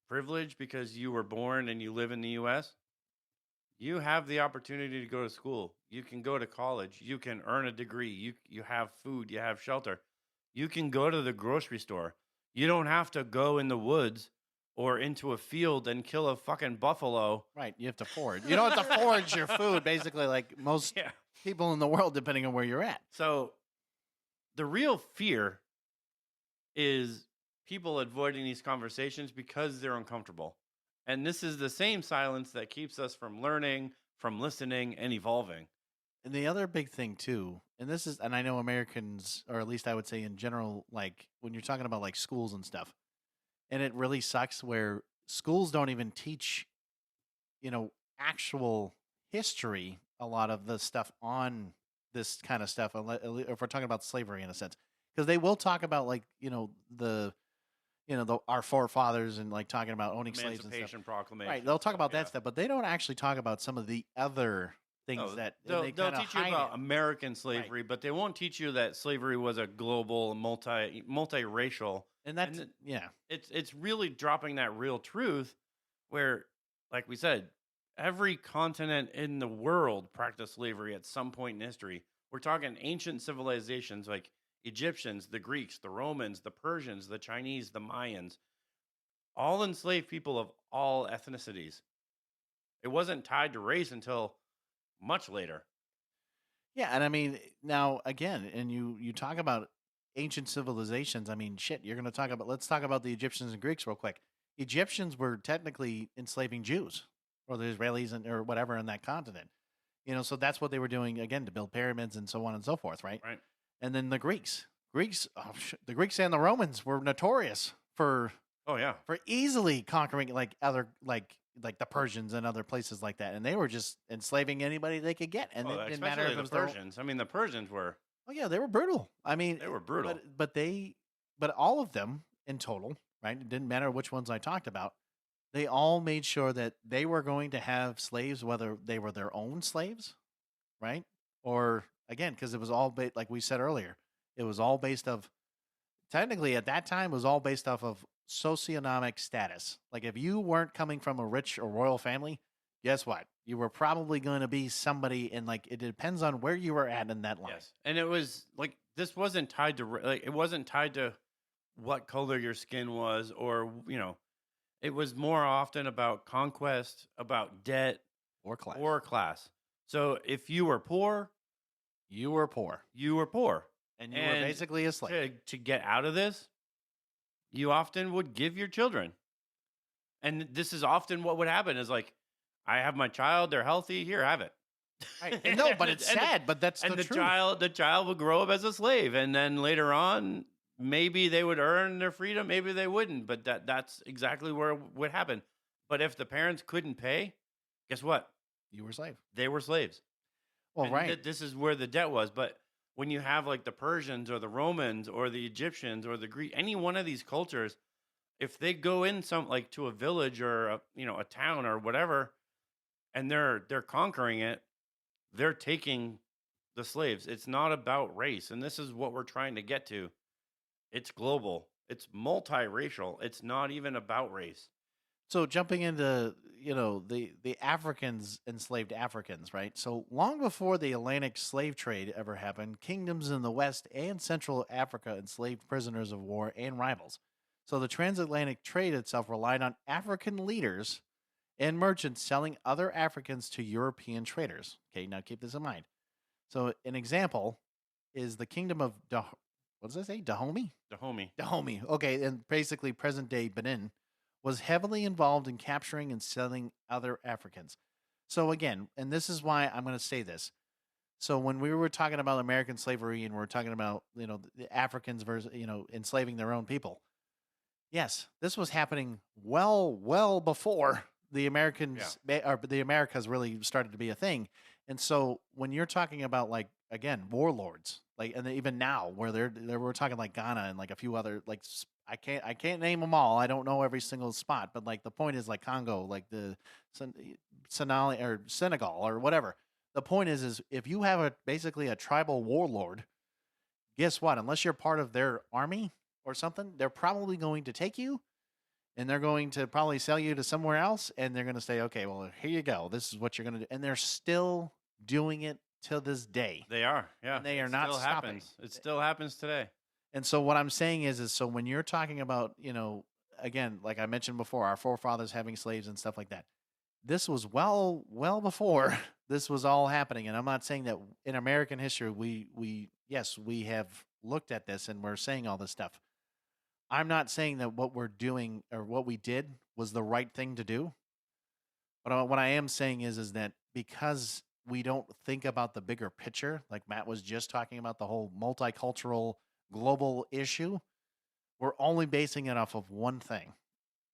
privilege, because you were born and you live in the U.S., you have the opportunity to go to school. You can go to college. You can earn a degree. You have food. You have shelter. You can go to the grocery store. You don't have to go in the woods or into a field and kill a fucking buffalo. Right. You have to forage. You don't have to forage your food, basically, like most Yeah. people in the world, depending on where you're at. So the real fear is people avoiding these conversations because they're uncomfortable. And this is the same silence that keeps us from learning, from listening, and evolving. And the other big thing too, and this is, and I know Americans, or at least I would say in general, like when you're talking about like schools and stuff, and it really sucks where schools don't even teach, actual history, a lot of the stuff on this kind of stuff, if we're talking about slavery in a sense, because they will talk about like, our forefathers and like talking about owning slaves and stuff. Emancipation Proclamation. Right. They'll talk stuff, about yeah. that stuff, but they don't actually talk about some of the other things No, that and they'll, they they'll kind of teach you hide about it. American slavery, but they won't teach you that slavery was a global, multiracial. And that's And yeah. it's really dropping that real truth where, like we said, every continent in the world practiced slavery at some point in history. We're talking ancient civilizations like Egyptians, the Greeks, the Romans, the Persians, the Chinese, the Mayans, all enslaved people of all ethnicities. It wasn't tied to race until much later. Yeah, and I mean now again, and you talk about ancient civilizations. I mean, shit, you're going to talk about. Let's talk about the Egyptians and Greeks real quick. Egyptians were technically enslaving Jews or the Israelis or whatever in that continent. So that's what they were doing again to build pyramids and so on and so forth, right? Right. And then the Greeks, the Greeks and the Romans were notorious for Oh yeah. easily conquering like other like the Persians and other places like that, and they were just enslaving anybody they could get, and it didn't matter Especially if it the was their. Persians. I mean, the Persians were Oh yeah, they were brutal. I mean, they were brutal. but all of them in total, right? It didn't matter which ones I talked about. They all made sure that they were going to have slaves, whether they were their own slaves, right? Or again, because it was all like we said earlier, it was all based of technically at that time it was all based off of socioeconomic status. Like if you weren't coming from a rich or royal family, guess what? You were probably going to be somebody in like it depends on where you were at in that line. Yes, and it was like this wasn't tied to like it wasn't tied to what color your skin was, or it was more often about conquest, about debt, Or class. or class. So if you were poor, You were poor. you were poor, And you were basically a slave. to get out of this, you often would give your children. And this is often what would happen is like, I have my child, they're healthy, here, have it. Right. And no, but it's sad, but that's And the the truth. child would grow up as a slave. And then later on, maybe they would earn their freedom, maybe they wouldn't. But that's exactly where it would happen. But if the parents couldn't pay, guess what? You were a slave. They were slaves. Well, And right. this is where the debt was. But when you have like the Persians or the Romans or the Egyptians or the Greek, any one of these cultures, if they go in some like to a village or a town or whatever, and they're conquering it, they're taking the slaves. It's not about race, and this is what we're trying to get to. It's global. It's multiracial. It's not even about race. So jumping into the Africans enslaved Africans, right? So long before the Atlantic slave trade ever happened, kingdoms in the West and Central Africa enslaved prisoners of war and rivals. So the transatlantic trade itself relied on African leaders and merchants selling other Africans to European traders. Okay, now keep this in mind. So an example is the kingdom of what does that say? Dahomey? The homie. Dahomey. Okay, and basically present day Benin was heavily involved in capturing and selling other Africans. So again, and this is why I'm going to say this. So when we were talking about American slavery and we're talking about, the Africans versus, enslaving their own people. Yes, this was happening well before the Americans or the Americas really started to be a thing. And so when you're talking about like again warlords, like and even now where we're talking like Ghana and like a few other like I can't name them all. I don't know every single spot, but like the point is like Congo, like the Senali or Senegal or whatever. The point is if you have basically a tribal warlord, guess what? Unless you're part of their army or something, they're probably going to take you and they're going to probably sell you to somewhere else and they're going to say, okay, well, here you go. This is what you're going to do. And they're still doing it till this day. They are, yeah. And they are not still stopping. happens. It still happens today. And so what I'm saying is so when you're talking about, again, like I mentioned before, our forefathers having slaves and stuff like that, this was well before this was all happening. And I'm not saying that in American history, we have looked at this and we're saying all this stuff. I'm not saying that what we're doing or what we did was the right thing to do. But what I am saying is that because we don't think about the bigger picture. Like Matt was just talking about the whole multicultural global issue. We're only basing it off of one thing.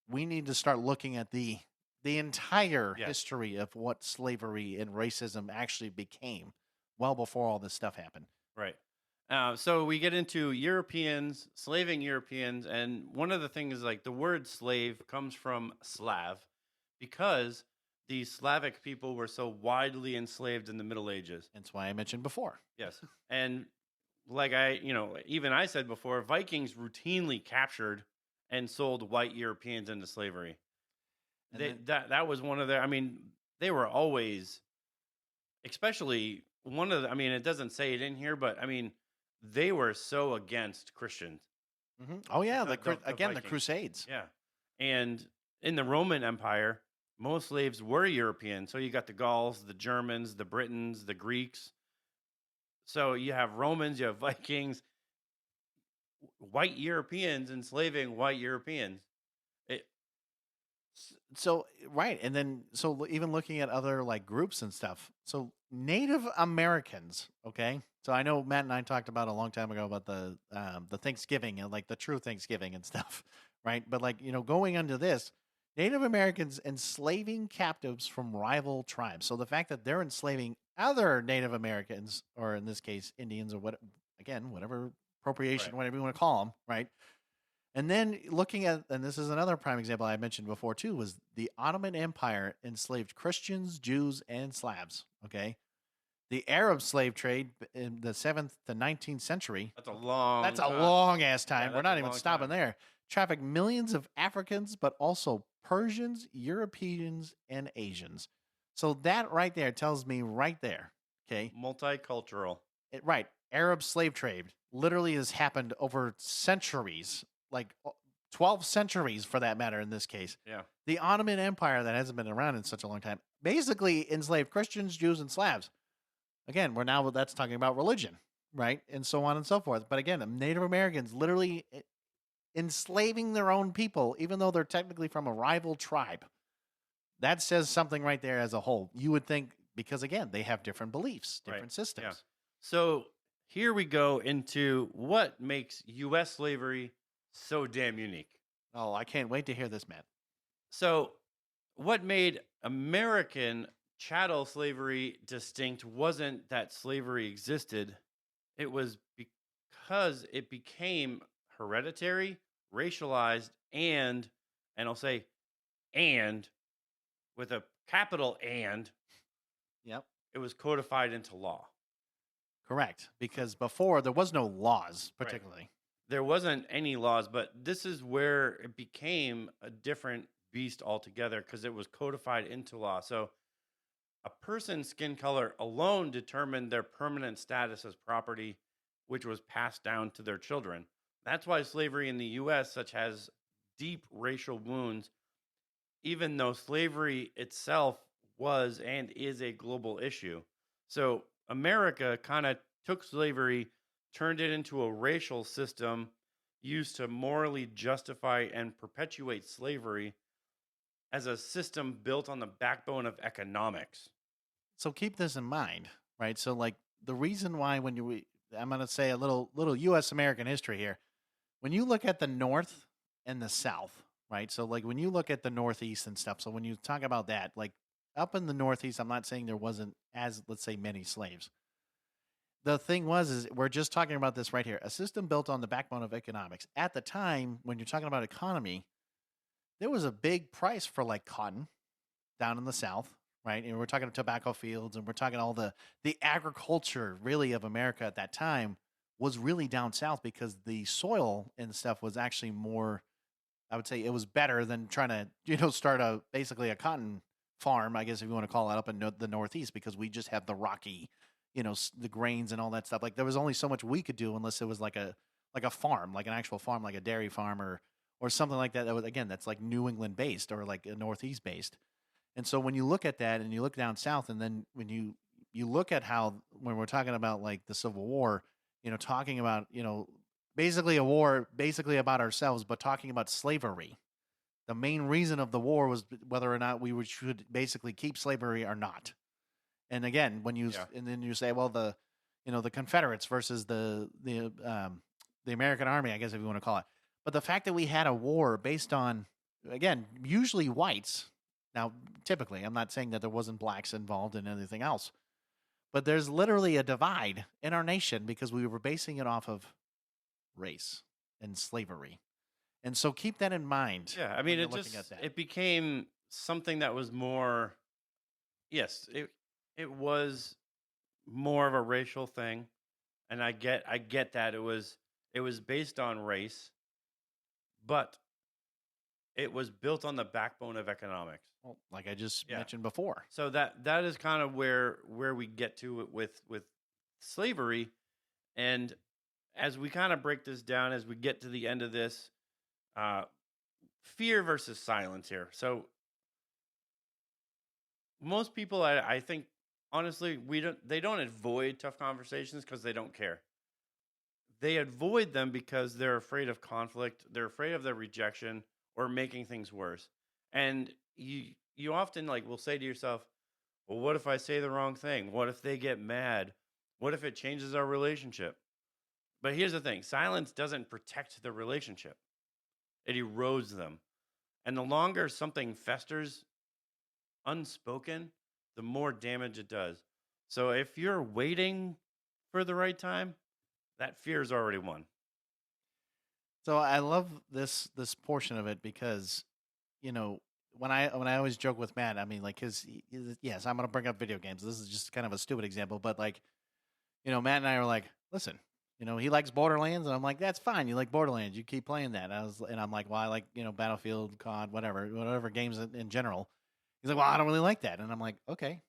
We need to start looking at the entire Yes. history of what slavery and racism actually became well before all this stuff happened. Right. So we get into Europeans, slaving Europeans, and one of the things is like the word slave comes from Slav because the Slavic people were so widely enslaved in the Middle Ages. That's why I mentioned before. Yes. And like even I said before, Vikings routinely captured and sold white Europeans into slavery. And That was one of their, I mean, they were always, especially one of the, I mean, it doesn't say it in here, but I mean, they were so against Christians. Oh yeah, The again the Vikings. Crusades. Yeah. And in the Roman Empire, most slaves were European. So you got the Gauls, the Germans, the Britons, the Greeks. So you have Romans, you have Vikings, white Europeans enslaving white Europeans. It, So right, and then even looking at other like groups and stuff. So Native Americans, okay. So I know Matt and I talked about a long time ago about the Thanksgiving and like the true Thanksgiving and stuff, right? But like going into this, Native Americans enslaving captives from rival tribes. So the fact that they're enslaving other Native Americans, or in this case Indians, or whatever appropriation, Right. whatever you want to call them, right? And then looking at, and this is another prime example I mentioned before too, was the Ottoman Empire enslaved Christians, Jews, and Slavs. Okay. The Arab slave trade in the 7th to 19th century. that's a long That's a time. long ass time. Yeah, We're that's a not even long stopping time. there. Trafficked millions of Africans, but also Persians, Europeans, and Asians. So that right there tells me right there. Okay. Multicultural. Right. Arab slave trade literally has happened over centuries, like 12 centuries for that matter in this case. Yeah. The Ottoman Empire that hasn't been around in such a long time basically enslaved Christians, Jews, and Slavs. Again, that's talking about religion, right? And so on and so forth. But again, Native Americans literally enslaving their own people, even though they're technically from a rival tribe. That says something right there as a whole. You would think, because again, they have different beliefs, different Right. systems. Yeah. So here we go into what makes U.S. slavery so damn unique. Oh, I can't wait to hear this, Matt. So, what made American chattel slavery distinct wasn't that slavery existed, it was because it became hereditary, racialized, and I'll say, and with a capital and, Yep. it was codified into law. Correct. Because before there was no laws, Right. particularly. There wasn't any laws, but this is where it became a different beast altogether because it was codified into law. So a person's skin color alone determined their permanent status as property, which was passed down to their children. That's why slavery in the U.S. such has deep racial wounds, even though slavery itself was and is a global issue. So America kind of took slavery, turned it into a racial system used to morally justify and perpetuate slavery as a system built on the backbone of economics. So keep this in mind, right? So like the reason why I'm going to say a little US American history here. When you look at the North and the South, right? So like when you look at the Northeast and stuff, so when you talk about that, like up in the Northeast, I'm not saying there wasn't as, let's say, many slaves. The thing is we're just talking about this right here. A system built on the backbone of economics. At the time, when you're talking about economy, there was a big price for like cotton down in the South, right? And we're talking tobacco fields, and we're talking all the agriculture really of America at that time was really down south because the soil and stuff was actually more. I would say it was better than trying to start basically a cotton farm, I guess if you want to call it, up in the Northeast, because we just have the rocky, the grains and all that stuff. Like there was only so much we could do unless it was like a farm, like an actual farm, like a dairy farm or something like that. That was, again, that's like New England based or like a Northeast based. And so when you look at that and you look down south, and then when you look at how, when we're talking about like the Civil War, talking about, basically a war basically about ourselves, but talking about slavery. The main reason of the war was whether or not we should basically keep slavery or not. And again, when you Yeah. and then you say, well, the Confederates versus the American Army, I guess if you want to call it. But the fact that we had a war based on, again, usually whites. Now, typically, I'm not saying that there wasn't blacks involved in anything else, but there's literally a divide in our nation because we were basing it off of race and slavery. And so keep that in mind Yeah, I when mean, you're it looking at just that. it became something that was more. Yes, it was more of a racial thing, and I get that it was based on race, but it was built on the backbone of economics. Well, like I just Yeah. mentioned before. So that is kind of where we get to it with slavery, and as we kind of break this down, as we get to the end of this, uh, fear versus silence here. So most people, I think, honestly, they don't avoid tough conversations because they don't care. They avoid them because they're afraid of conflict. They're afraid of the rejection or making things worse. And you often like will say to yourself, well, what if I say the wrong thing? What if they get mad? What if it changes our relationship? But here's the thing, silence doesn't protect the relationship, it erodes them. And the longer something festers unspoken, the more damage it does. So if you're waiting for the right time, that fear's already won. So I love this portion of it because, you know, when I always joke with Matt, I mean, like his yes, I'm gonna bring up video games. This is just kind of a stupid example, but like, Matt and I are like, listen, he likes Borderlands, and I'm like, that's fine. You like Borderlands, you keep playing that. And I'm like, well, I like Battlefield, COD, whatever games in general. He's like, well, I don't really like that, and I'm like, okay.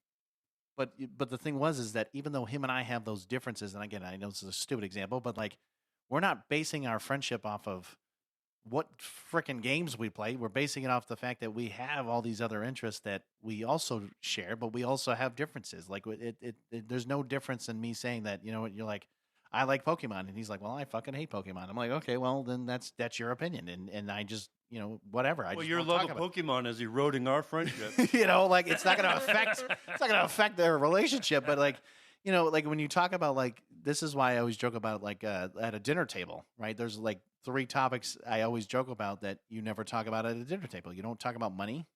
But the thing is that even though him and I have those differences, and again, I know this is a stupid example, but like, we're not basing our friendship off of what frickin' games we play. We're basing it off the fact that we have all these other interests that we also share, but we also have differences. Like there's no difference in me saying that, what you're like, I like Pokemon, and he's like, well, I fucking hate Pokemon. I'm like, okay, well then that's your opinion, and I just whatever. I Well, just your won't love talk of about Pokemon is eroding our friendship. it. Like it's not gonna affect their relationship, but like. Like when you talk about like this is why I always joke about like at a dinner table, right? There's like three topics I always joke about that you never talk about at a dinner table. You don't talk about money,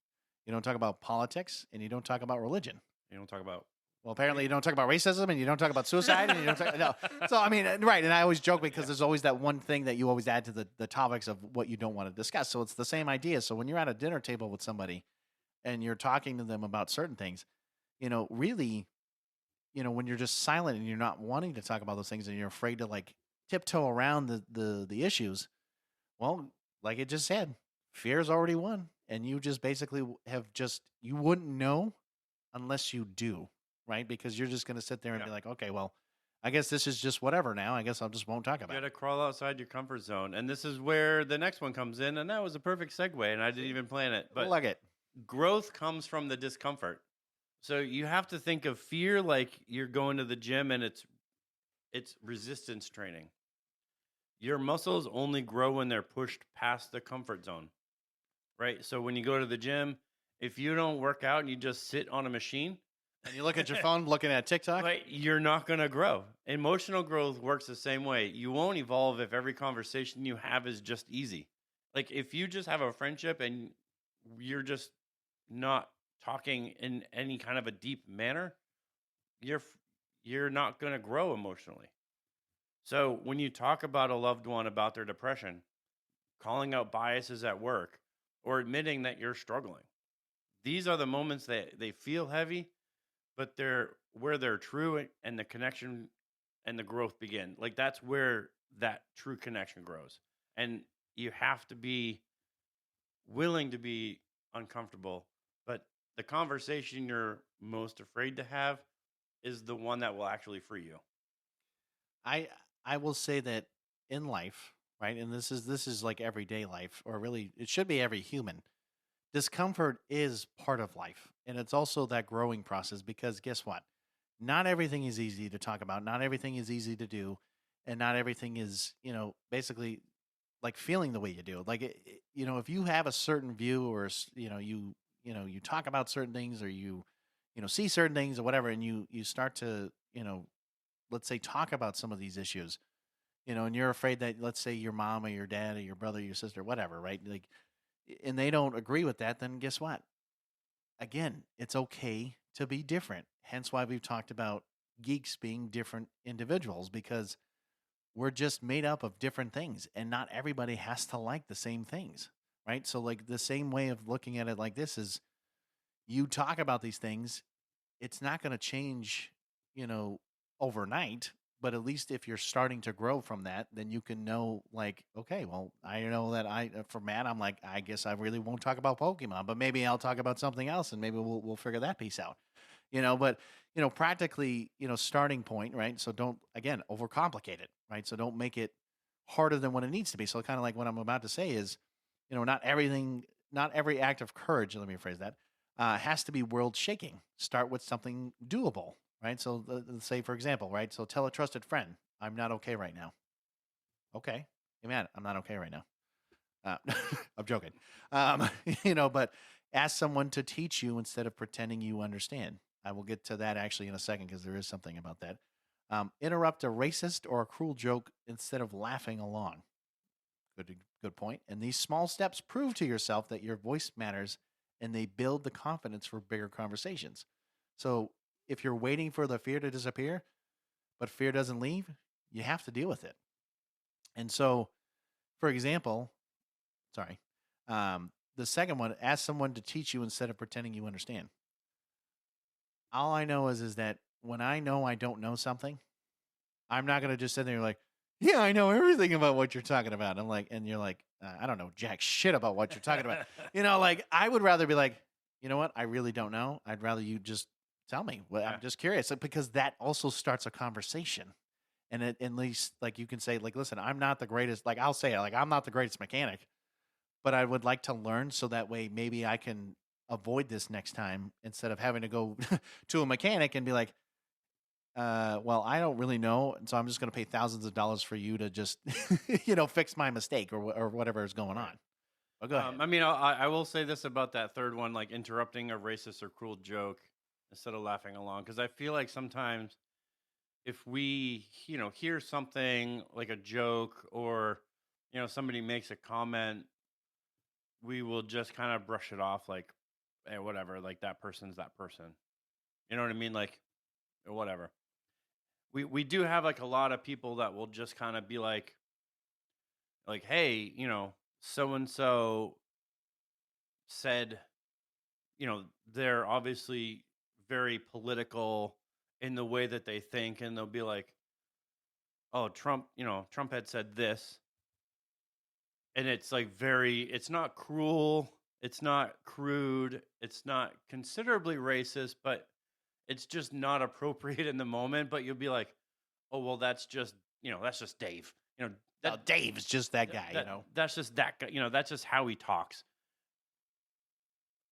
you don't talk about politics, and you don't talk about religion. You don't talk about. Well, apparently you don't talk about racism, and you don't talk about suicide, and you don't talk no. So I mean, right? And I always joke because there's always that one thing that you always add to the topics of what you don't want to discuss. So it's the same idea. So when you're at a dinner table with somebody and you're talking to them about certain things, really, when you're just silent and you're not wanting to talk about those things and you're afraid to like tiptoe around the issues, well, like it just said, fear's already won, and you just basically you wouldn't know unless you do, right? Because you're just going to sit there and Yeah. be like, okay, well, I guess this is just whatever now. I guess I just won't talk You about got to it. crawl outside your comfort zone, and this is where the next one comes in, and that was a perfect segue, and I didn't even plan it. But Like it. growth comes from the discomfort. So you have to think of fear like you're going to the gym and it's resistance training. Your muscles only grow when they're pushed past the comfort zone, right? So when you go to the gym, if you don't work out and you just sit on a machine, And you look at your phone, looking at TikTok. right, you're not going to grow. Emotional growth works the same way. You won't evolve if every conversation you have is just easy. Like if you just have a friendship and you're just not talking in any kind of a deep manner, you're not going to grow emotionally. So when you talk about a loved one about their depression, calling out biases at work, or admitting that you're struggling, these are the moments that they feel heavy, but they're where they're true and the connection and the growth begin. Like that's where that true connection grows. And you have to be willing to be uncomfortable, but the conversation you're most afraid to have is the one that will actually free you. I I will say that in life, right, and this is like everyday life, or really it should be every human. Discomfort is part of life, and it's also that growing process because guess what? Not everything is easy to talk about. Not everything is easy to do, and not everything is basically like feeling the way you do. Like if you have a certain view or you talk about certain things or see certain things or whatever, and you start to, let's say talk about some of these issues, and you're afraid that, let's say, your mom or your dad or your brother, your sister, whatever, right? Like, and they don't agree with that, then guess what? Again, it's okay to be different. Hence why we've talked about geeks being different individuals, because we're just made up of different things and not everybody has to like the same things, right? So, like, the same way of looking at it like this is, you talk about these things, it's not going to change, you know, overnight. But at least if you're starting to grow from that, then you can know, like, okay, well, I know that for Matt, I'm like, I guess I really won't talk about Pokemon, but maybe I'll talk about something else, and maybe we'll figure that piece out, But practically, starting point, right? So don't, again, overcomplicate it, right? So don't make it harder than what it needs to be. So kind of like what I'm about to say is, not everything, not every act of courage. Let me rephrase that. Has to be world shaking. Start with something doable, right? So let's say, for example, right? So tell a trusted friend, I'm not okay right now. Okay. Hey, man, I'm not okay right now. I'm joking. Um, but ask someone to teach you instead of pretending you understand. I will get to that actually in a second because there is something about that. Interrupt a racist or a cruel joke instead of laughing along. Good point. And these small steps prove to yourself that your voice matters, and they build the confidence for bigger conversations. So if you're waiting for the fear to disappear, but fear doesn't leave, you have to deal with it. And so, for example, sorry, the second one, ask someone to teach you instead of pretending you understand. All I know is that when I know I don't know something, I'm not gonna just sit there like, yeah, I know everything about what you're talking about. I'm like, and you're like, I don't know jack shit about what you're talking about. Like, I would rather be like, you know what? I really don't know. I'd rather you just tell me. Well, Yeah. I'm just curious, because that also starts a conversation. And at least, like, you can say, like, listen, I'm not the greatest. Like, I'll say it, like, I'm not the greatest mechanic, but I would like to learn so that way maybe I can avoid this next time instead of having to go to a mechanic and be like, well, I don't really know, and so I'm just going to pay thousands of dollars for you to just, fix my mistake or whatever is going Right. on. But go ahead. I mean, I will say this about that third one, like interrupting a racist or cruel joke instead of laughing along, because I feel like sometimes if we, hear something like a joke or, somebody makes a comment, we will just kind of brush it off like, hey, whatever, like that person's that person. You know what I mean? Like, whatever. We do have like a lot of people that will just kind of be like, hey, so and so said, they're obviously very political in the way that they think, and they'll be like, oh, Trump had said this, and it's like it's not cruel, it's not crude, it's not considerably racist, but it's just not appropriate in the moment. But you'll be like, oh, well, that's just Dave. That Dave is just that guy, that's just that guy. That's just how he talks.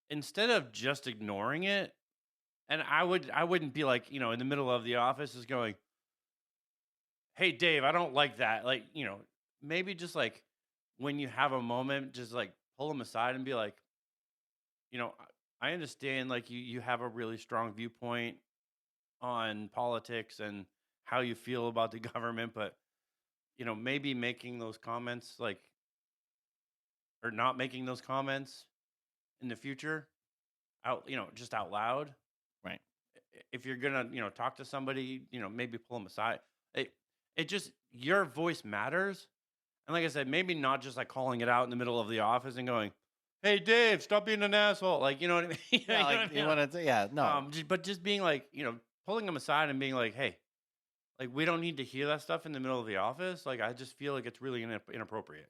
Instead of just ignoring it, and I wouldn't be like, in the middle of the office is going, hey, Dave, I don't like that. Like, maybe just like when you have a moment, just like pull him aside and be like, I understand like you have a really strong viewpoint on politics and how you feel about the government, but maybe making those comments like, or not making those comments in the future out, just out loud. right? If you're gonna, talk to somebody, maybe pull them aside. It just, your voice matters. And like I said, maybe not just like calling it out in the middle of the office and going, hey, Dave, stop being an asshole. Like, you know what I mean? Yeah, like, you want to, yeah, no, But just being like, pulling them aside and being like, hey, like, we don't need to hear that stuff in the middle of the office. Like, I just feel like it's really inappropriate.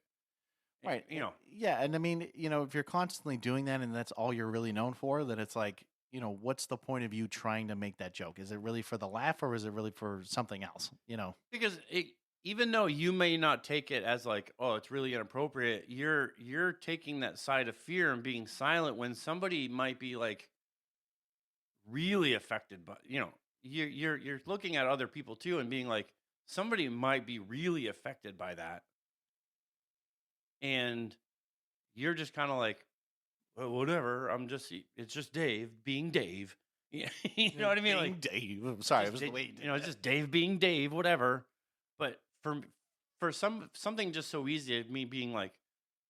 right? Yeah, and I mean, if you're constantly doing that and that's all you're really known for, then it's like, what's the point of you trying to make that joke? Is it really for the laugh or is it really for something else? Because even though you may not take it as like, oh, it's really inappropriate, you're taking that side of fear and being silent when somebody might be like really affected by, you're looking at other people too and being like, somebody might be really affected by that, and you're just kind of like, well, whatever, it's just Dave being Dave, Yeah, you know what I mean? Like, Dave. I'm sorry, it just was the way you did it's that. just Dave being Dave, whatever. But for something just so easy as me being like,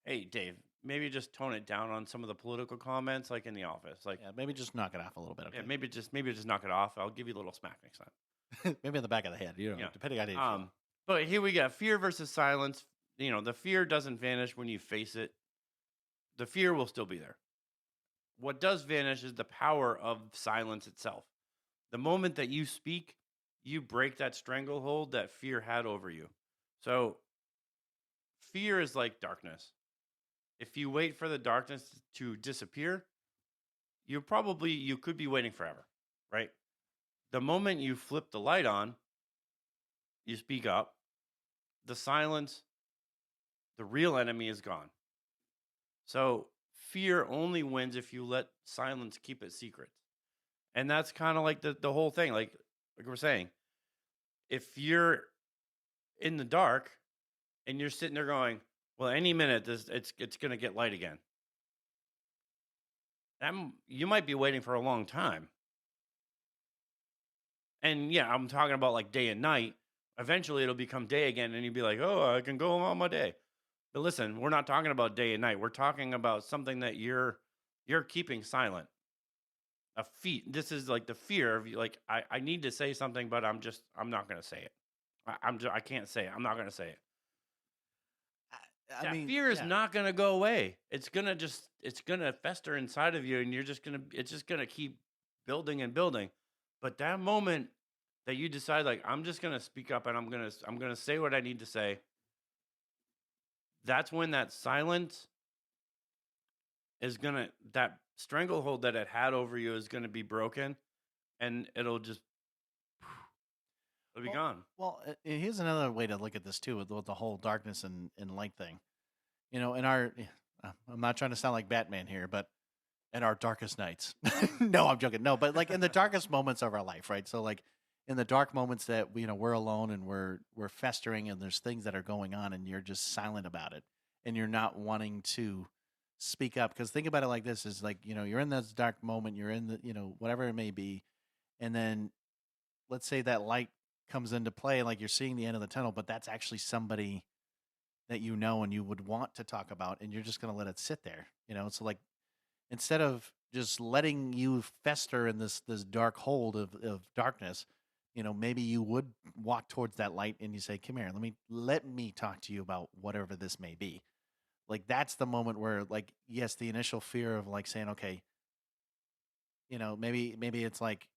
hey, Dave, maybe just tone it down on some of the political comments, like in the office. Like, Yeah, maybe just knock it off a little bit. Okay, yeah, maybe just knock it off. I'll give you a little smack next time. maybe in the back of the head. Yeah. Depending on how you feel. But here we got fear versus silence. The fear doesn't vanish when you face it. The fear will still be there. What does vanish is the power of silence itself. The moment that you speak, you break that stranglehold that fear had over you. So fear is like darkness. If you wait for the darkness to disappear, you could be waiting forever, right? The moment you flip the light on, you speak up, the silence, the real enemy is gone. So fear only wins if you let silence keep it secret. And that's kind of like the whole thing. Like we're saying, if you're in the dark and you're sitting there going, well, any minute it's going to get light again. You might be waiting for a long time. And yeah, I'm talking about like day and night. Eventually it'll become day again and you'll be like, oh, I can go on my day. But listen, we're not talking about day and night. We're talking about something that you're keeping silent. This is like the fear of like, I need to say something, but I'm not going to say it. I can't say it. I'm not going to say it. I mean, fear is not going to go away. It's going to fester inside of you and it's just going to keep building and building. But that moment that you decide like, I'm just going to speak up and I'm going to say what I need to say. That's when that silence is that stranglehold that it had over you is going to be broken and it'll be gone. Well, here's another way to look at this too, with the whole darkness and light thing. In our, I'm not trying to sound like Batman here, but in our darkest nights, no, I'm joking. No, but like in the darkest moments of our life, right? So like in the dark moments that we're alone and we're festering and there's things that are going on and you're just silent about it and you're not wanting to speak up. Because think about it like this: is like you're in this dark moment, you're in the whatever it may be, and then let's say that light comes into play, like you're seeing the end of the tunnel, but that's actually somebody that and you would want to talk about, and you're just going to let it sit there. So like instead of just letting you fester in this dark hold of darkness, maybe you would walk towards that light and you say, come here, let me talk to you about whatever this may be. Like that's the moment where, like, yes, the initial fear of like saying, okay, maybe it's like,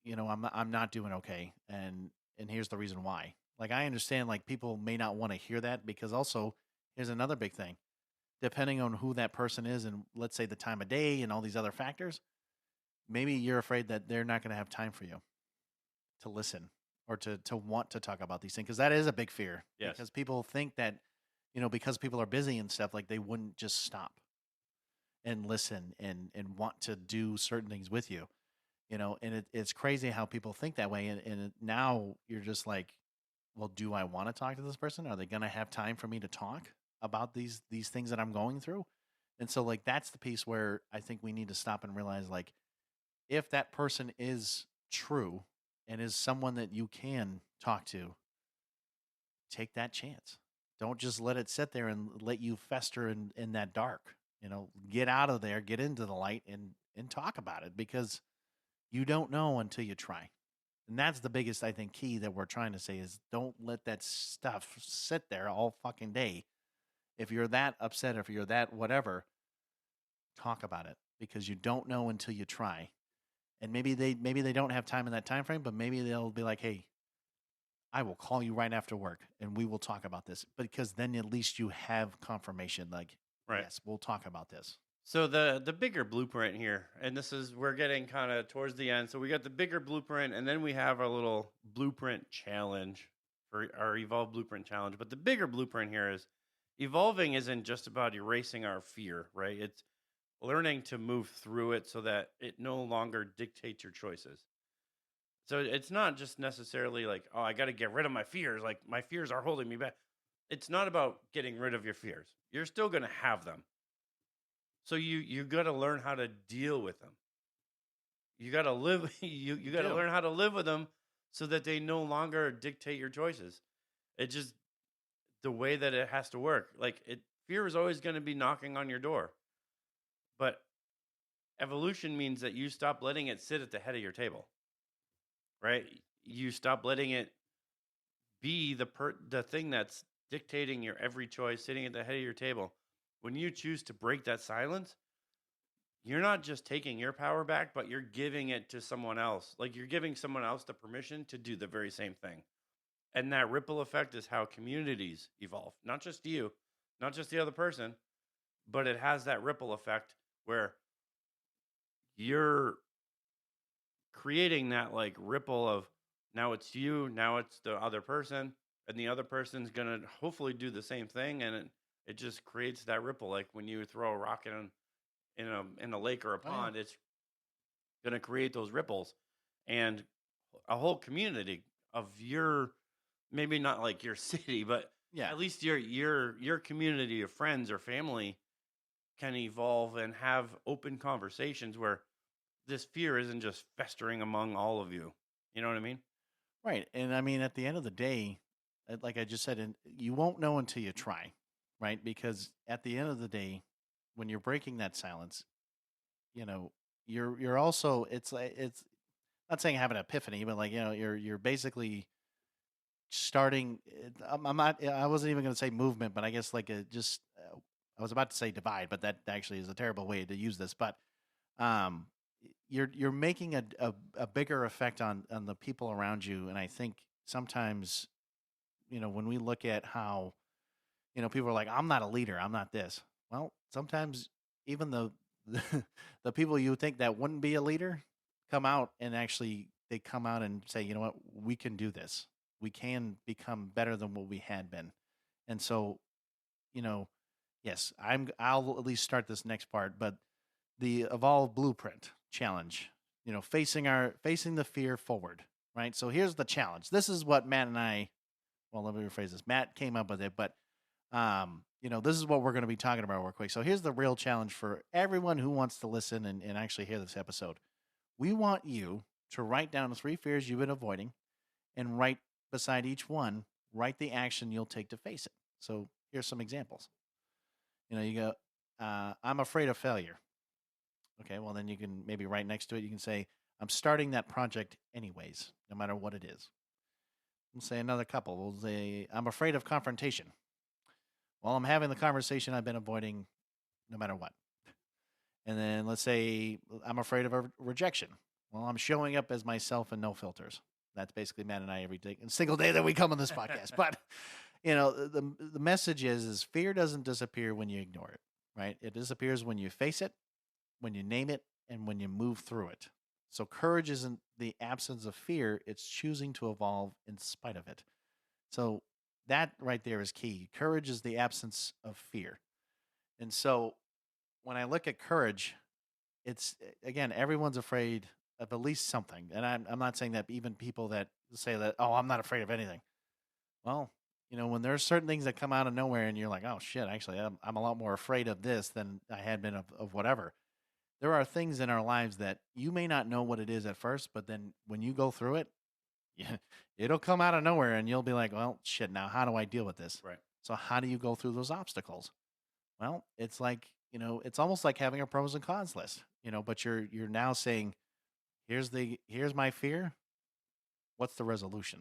I'm not doing okay, and here's the reason why. Like I understand, like people may not want to hear that, because also here's another big thing. Depending on who that person is and let's say the time of day and all these other factors, maybe you're afraid that they're not going to have time for you to listen or to want to talk about these things, because that is a big fear. Yes. Because people think that, because people are busy and stuff, like they wouldn't just stop and listen and want to do certain things with you. And it's crazy how people think that way. And now you're just like, well, do I want to talk to this person? Are they going to have time for me to talk about these things that I'm going through? And so like, that's the piece where I think we need to stop and realize, like, if that person is true and is someone that you can talk to, take that chance. Don't just let it sit there and let you fester in that dark. Get out of there, get into the light and talk about it, because you don't know until you try. And that's the biggest, I think, key that we're trying to say is don't let that stuff sit there all fucking day. If you're that upset, if you're that whatever, talk about it, because you don't know until you try. And maybe they don't have time in that time frame, but maybe they'll be like, hey, I will call you right after work and we will talk about this. Because then at least you have confirmation, like, Right. yes, we'll talk about this. So the bigger blueprint here, and we're getting kind of towards the end. So we got the bigger blueprint, and then we have our little blueprint challenge for our Evolve Blueprint Challenge. But the bigger blueprint here is evolving isn't just about erasing our fear, right? It's learning to move through it so that it no longer dictates your choices. So it's not just necessarily like, oh, I got to get rid of my fears. Like my fears are holding me back. It's not about getting rid of your fears. You're still going to have them. So you got to learn how to deal with them. You got to live. You got to do. learn how to live with them so that they no longer dictate your choices. It just the way that it has to work. Like fear is always going to be knocking on your door, but evolution means that you stop letting it sit at the head of your table, right? You stop letting it be the thing that's dictating your every choice, sitting at the head of your table. When you choose to break that silence, you're not just taking your power back, but you're giving it to someone else. Like you're giving someone else the permission to do the very same thing. And that ripple effect is how communities evolve. Not just you, not just the other person, but it has that ripple effect where you're creating that like ripple of now it's you, now it's the other person, and the other person's gonna hopefully do the same thing, and it just creates that ripple. Like when you throw a rock in a lake or a Oh, yeah. pond, it's gonna create those ripples, and a whole community of your maybe not like your city, but Yeah. at least your community of friends or family can evolve and have open conversations where this fear isn't just festering among all of you. You know what I mean? Right. And I mean, at the end of the day, like I just said, you won't know until you try, right? Because at the end of the day, when you're breaking that silence, you're also it's not saying have an epiphany, but like you're basically starting. I'm not. I wasn't even going to say movement, but I guess like just I was about to say divide, but that actually is a terrible way to use this. But um, you're making a bigger effect on the people around you, and I think sometimes when we look at how people are like, I'm not a leader, I'm not this. Well, sometimes even the people you think that wouldn't be a leader come out and actually they come out and say, you know what, we can do this. We can become better than what we had been. And so, you know, yes, I'll at least start this next part, but the Evolve Blueprint challenge, facing the fear forward, right? So here's the challenge. This is what Matt and I, well, let me rephrase this. Matt came up with it, but this is what we're going to be talking about real quick. So here's the real challenge for everyone who wants to listen and actually hear this episode. We want you to write down the 3 fears you've been avoiding and write beside each one, write the action you'll take to face it. So here's some examples. You go, I'm afraid of failure. Okay, well, then you can maybe right next to it, you can say, I'm starting that project anyways, no matter what it is. We'll say another couple. We'll say, I'm afraid of confrontation. Well, I'm having the conversation I've been avoiding no matter what. And then let's say, I'm afraid of a rejection. Well, I'm showing up as myself and no filters. That's basically Matt and I every day, single day that we come on this podcast. But, the message is fear doesn't disappear when you ignore it, right? It disappears when you face it, when you name it, and when you move through it. So courage isn't the absence of fear, it's choosing to evolve in spite of it. So that right there is key. Courage is the absence of fear. And so when I look at courage, it's again, everyone's afraid of at least something. And I'm not saying that even people that say that, oh, I'm not afraid of anything. Well, when there's certain things that come out of nowhere and you're like, oh shit, actually, I'm a lot more afraid of this than I had been of whatever. There are things in our lives that you may not know what it is at first, but then when you go through it, yeah, it'll come out of nowhere and you'll be like, well, shit, now how do I deal with this? Right. So how do you go through those obstacles? Well, it's like, it's almost like having a pros and cons list, but you're now saying, here's my fear. What's the resolution?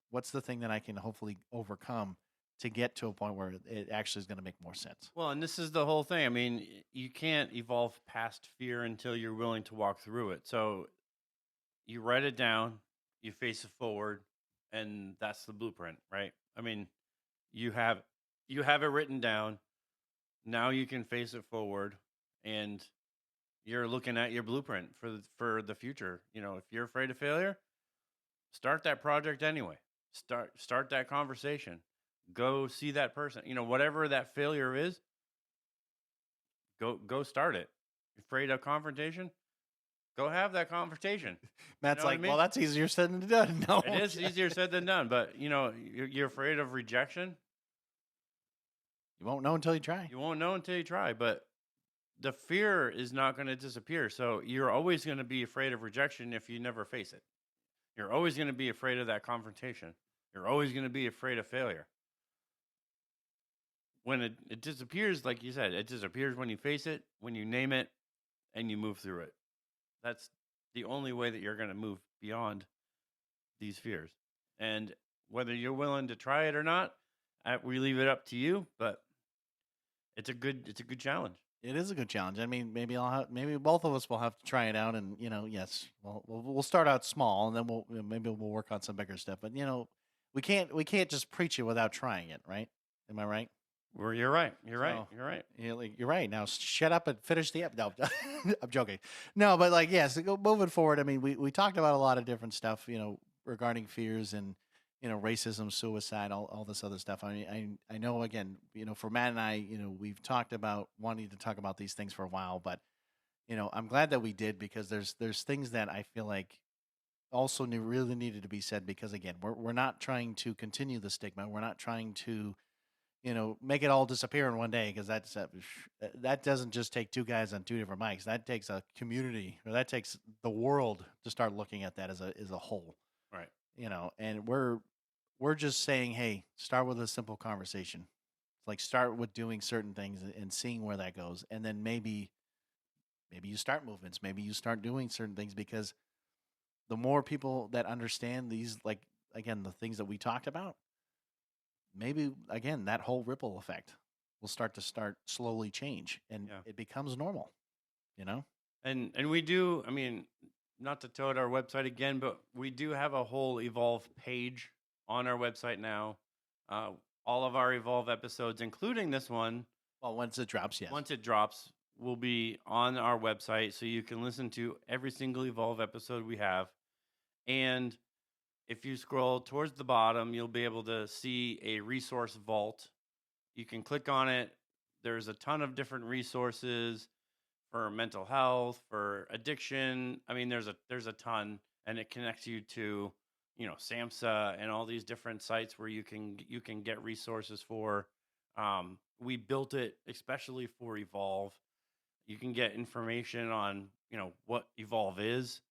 What's the thing that I can hopefully overcome to get to a point where it actually is going to make more sense? Well, and this is the whole thing. I mean, you can't evolve past fear until you're willing to walk through it. So you write it down, you face it forward, and that's the blueprint, right? I mean, you have it written down. Now you can face it forward, and you're looking at your blueprint for the future. If you're afraid of failure, start that project anyway. Start that conversation. Go see that person. Whatever that failure is, go start it. Afraid of confrontation? Go have that confrontation. Matt's like, well, that's easier said than done. No, it is easier said than done. But you're afraid of rejection. You won't know until you try. You won't know until you try. But the fear is not going to disappear. So you're always going to be afraid of rejection if you never face it. You're always going to be afraid of that confrontation. You're always going to be afraid of failure. When it disappears, like you said, it disappears when you face it, when you name it, and you move through it. That's the only way that you're going to move beyond these fears. And whether you're willing to try it or not, we leave it up to you. But it's a good challenge. It is a good challenge. I mean, maybe both of us will have to try it out, and yes, we'll start out small, and then maybe we'll work on some bigger stuff. But we can't just preach it without trying it, right? Am I right? Well, you're right. You're right. You're right. Now shut up and finish the No, I'm joking. No, but yes, moving forward. I mean, we talked about a lot of different stuff, regarding fears and racism, suicide, all this other stuff. I mean, I know, again, for Matt and I, we've talked about wanting to talk about these things for a while, but I'm glad that we did, because there's things that I feel like also really needed to be said, because again, we're not trying to continue the stigma. We're not trying to make it all disappear in one day, because that doesn't just take two guys on two different mics. That takes a community, or that takes the world to start looking at that as a whole. Right. And we're just saying, hey, start with a simple conversation. Like, start with doing certain things and seeing where that goes. And then maybe you start movements, maybe you start doing certain things, because the more people that understand these, again, the things that we talked about, maybe, again, that whole ripple effect will start slowly change, and it becomes normal, And we do, I mean, not to tote our website again, but we do have a whole Evolve page on our website now. All of our Evolve episodes, including this one. Well, once it drops, yes. Once it drops, will be on our website, so you can listen to every single Evolve episode we have. And if you scroll towards the bottom, you'll be able to see a resource vault. You can click on it. There's a ton of different resources for mental health, for addiction. I mean, there's a ton, and it connects you to, SAMHSA and all these different sites where you can get resources for. We built it especially for Evolve. You can get information on, what Evolve is,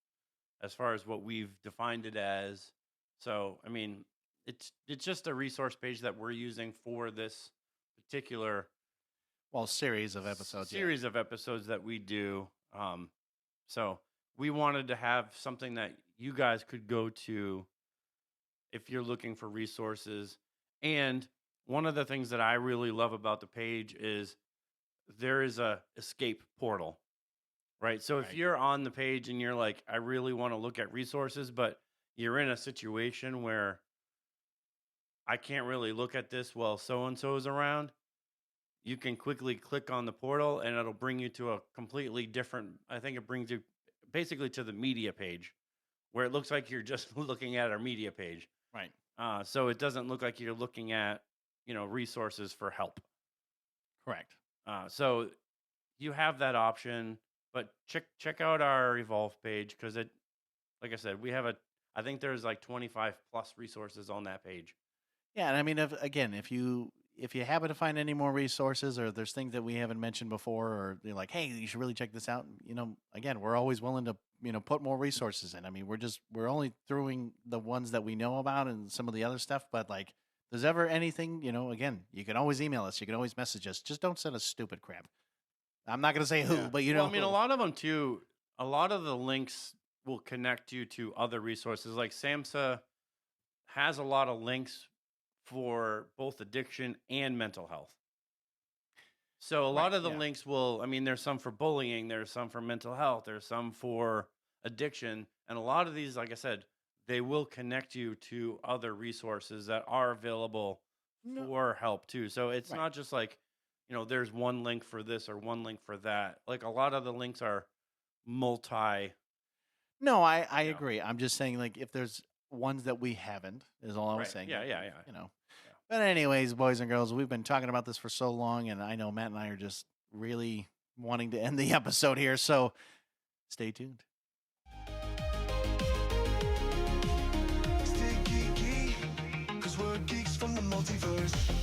as far as what we've defined it as. So, I mean, it's just a resource page that we're using for this particular series of episodes. Of episodes that we do. So we wanted to have something that you guys could go to if you're looking for resources. And one of the things that I really love about the page is there is a escape portal, right? So if you're on the page and you're like, I really want to look at resources, but you're in a situation where I can't really look at this while so-and-so is around, you can quickly click on the portal and it'll bring you to a completely different, I think it brings you basically to the media page, where it looks like you're just looking at our media page. Right. So it doesn't look like you're looking at, resources for help. Correct. So you have that option, but check out our Evolve page, because it, like I said, we have I think there's like 25 plus resources on that page. Yeah, and I mean, if you happen to find any more resources, or there's things that we haven't mentioned before, or you're like, hey, you should really check this out, again, we're always willing to put more resources in. I mean, we're only throwing the ones that we know about and some of the other stuff, but if there's ever anything, again, you can always email us, you can always message us. Just don't send us stupid crap. I'm not going to say who, but Well, I mean, a lot of them too. A lot of the links will connect you to other resources. Like SAMHSA has a lot of links for both addiction and mental health. So a lot of the links will, I mean, there's some for bullying, there's some for mental health, there's some for addiction. And a lot of these, like I said, they will connect you to other resources that are available for help too. So it's not just like, there's one link for this or one link for that. Like, a lot of the links are multi. No, I agree. I'm just saying, if there's ones that we haven't, is all I was saying. Yeah. But anyways, boys and girls, we've been talking about this for so long, and I know Matt and I are just really wanting to end the episode here, so stay tuned. Stay geeky, 'cause we're geeks from the multiverse.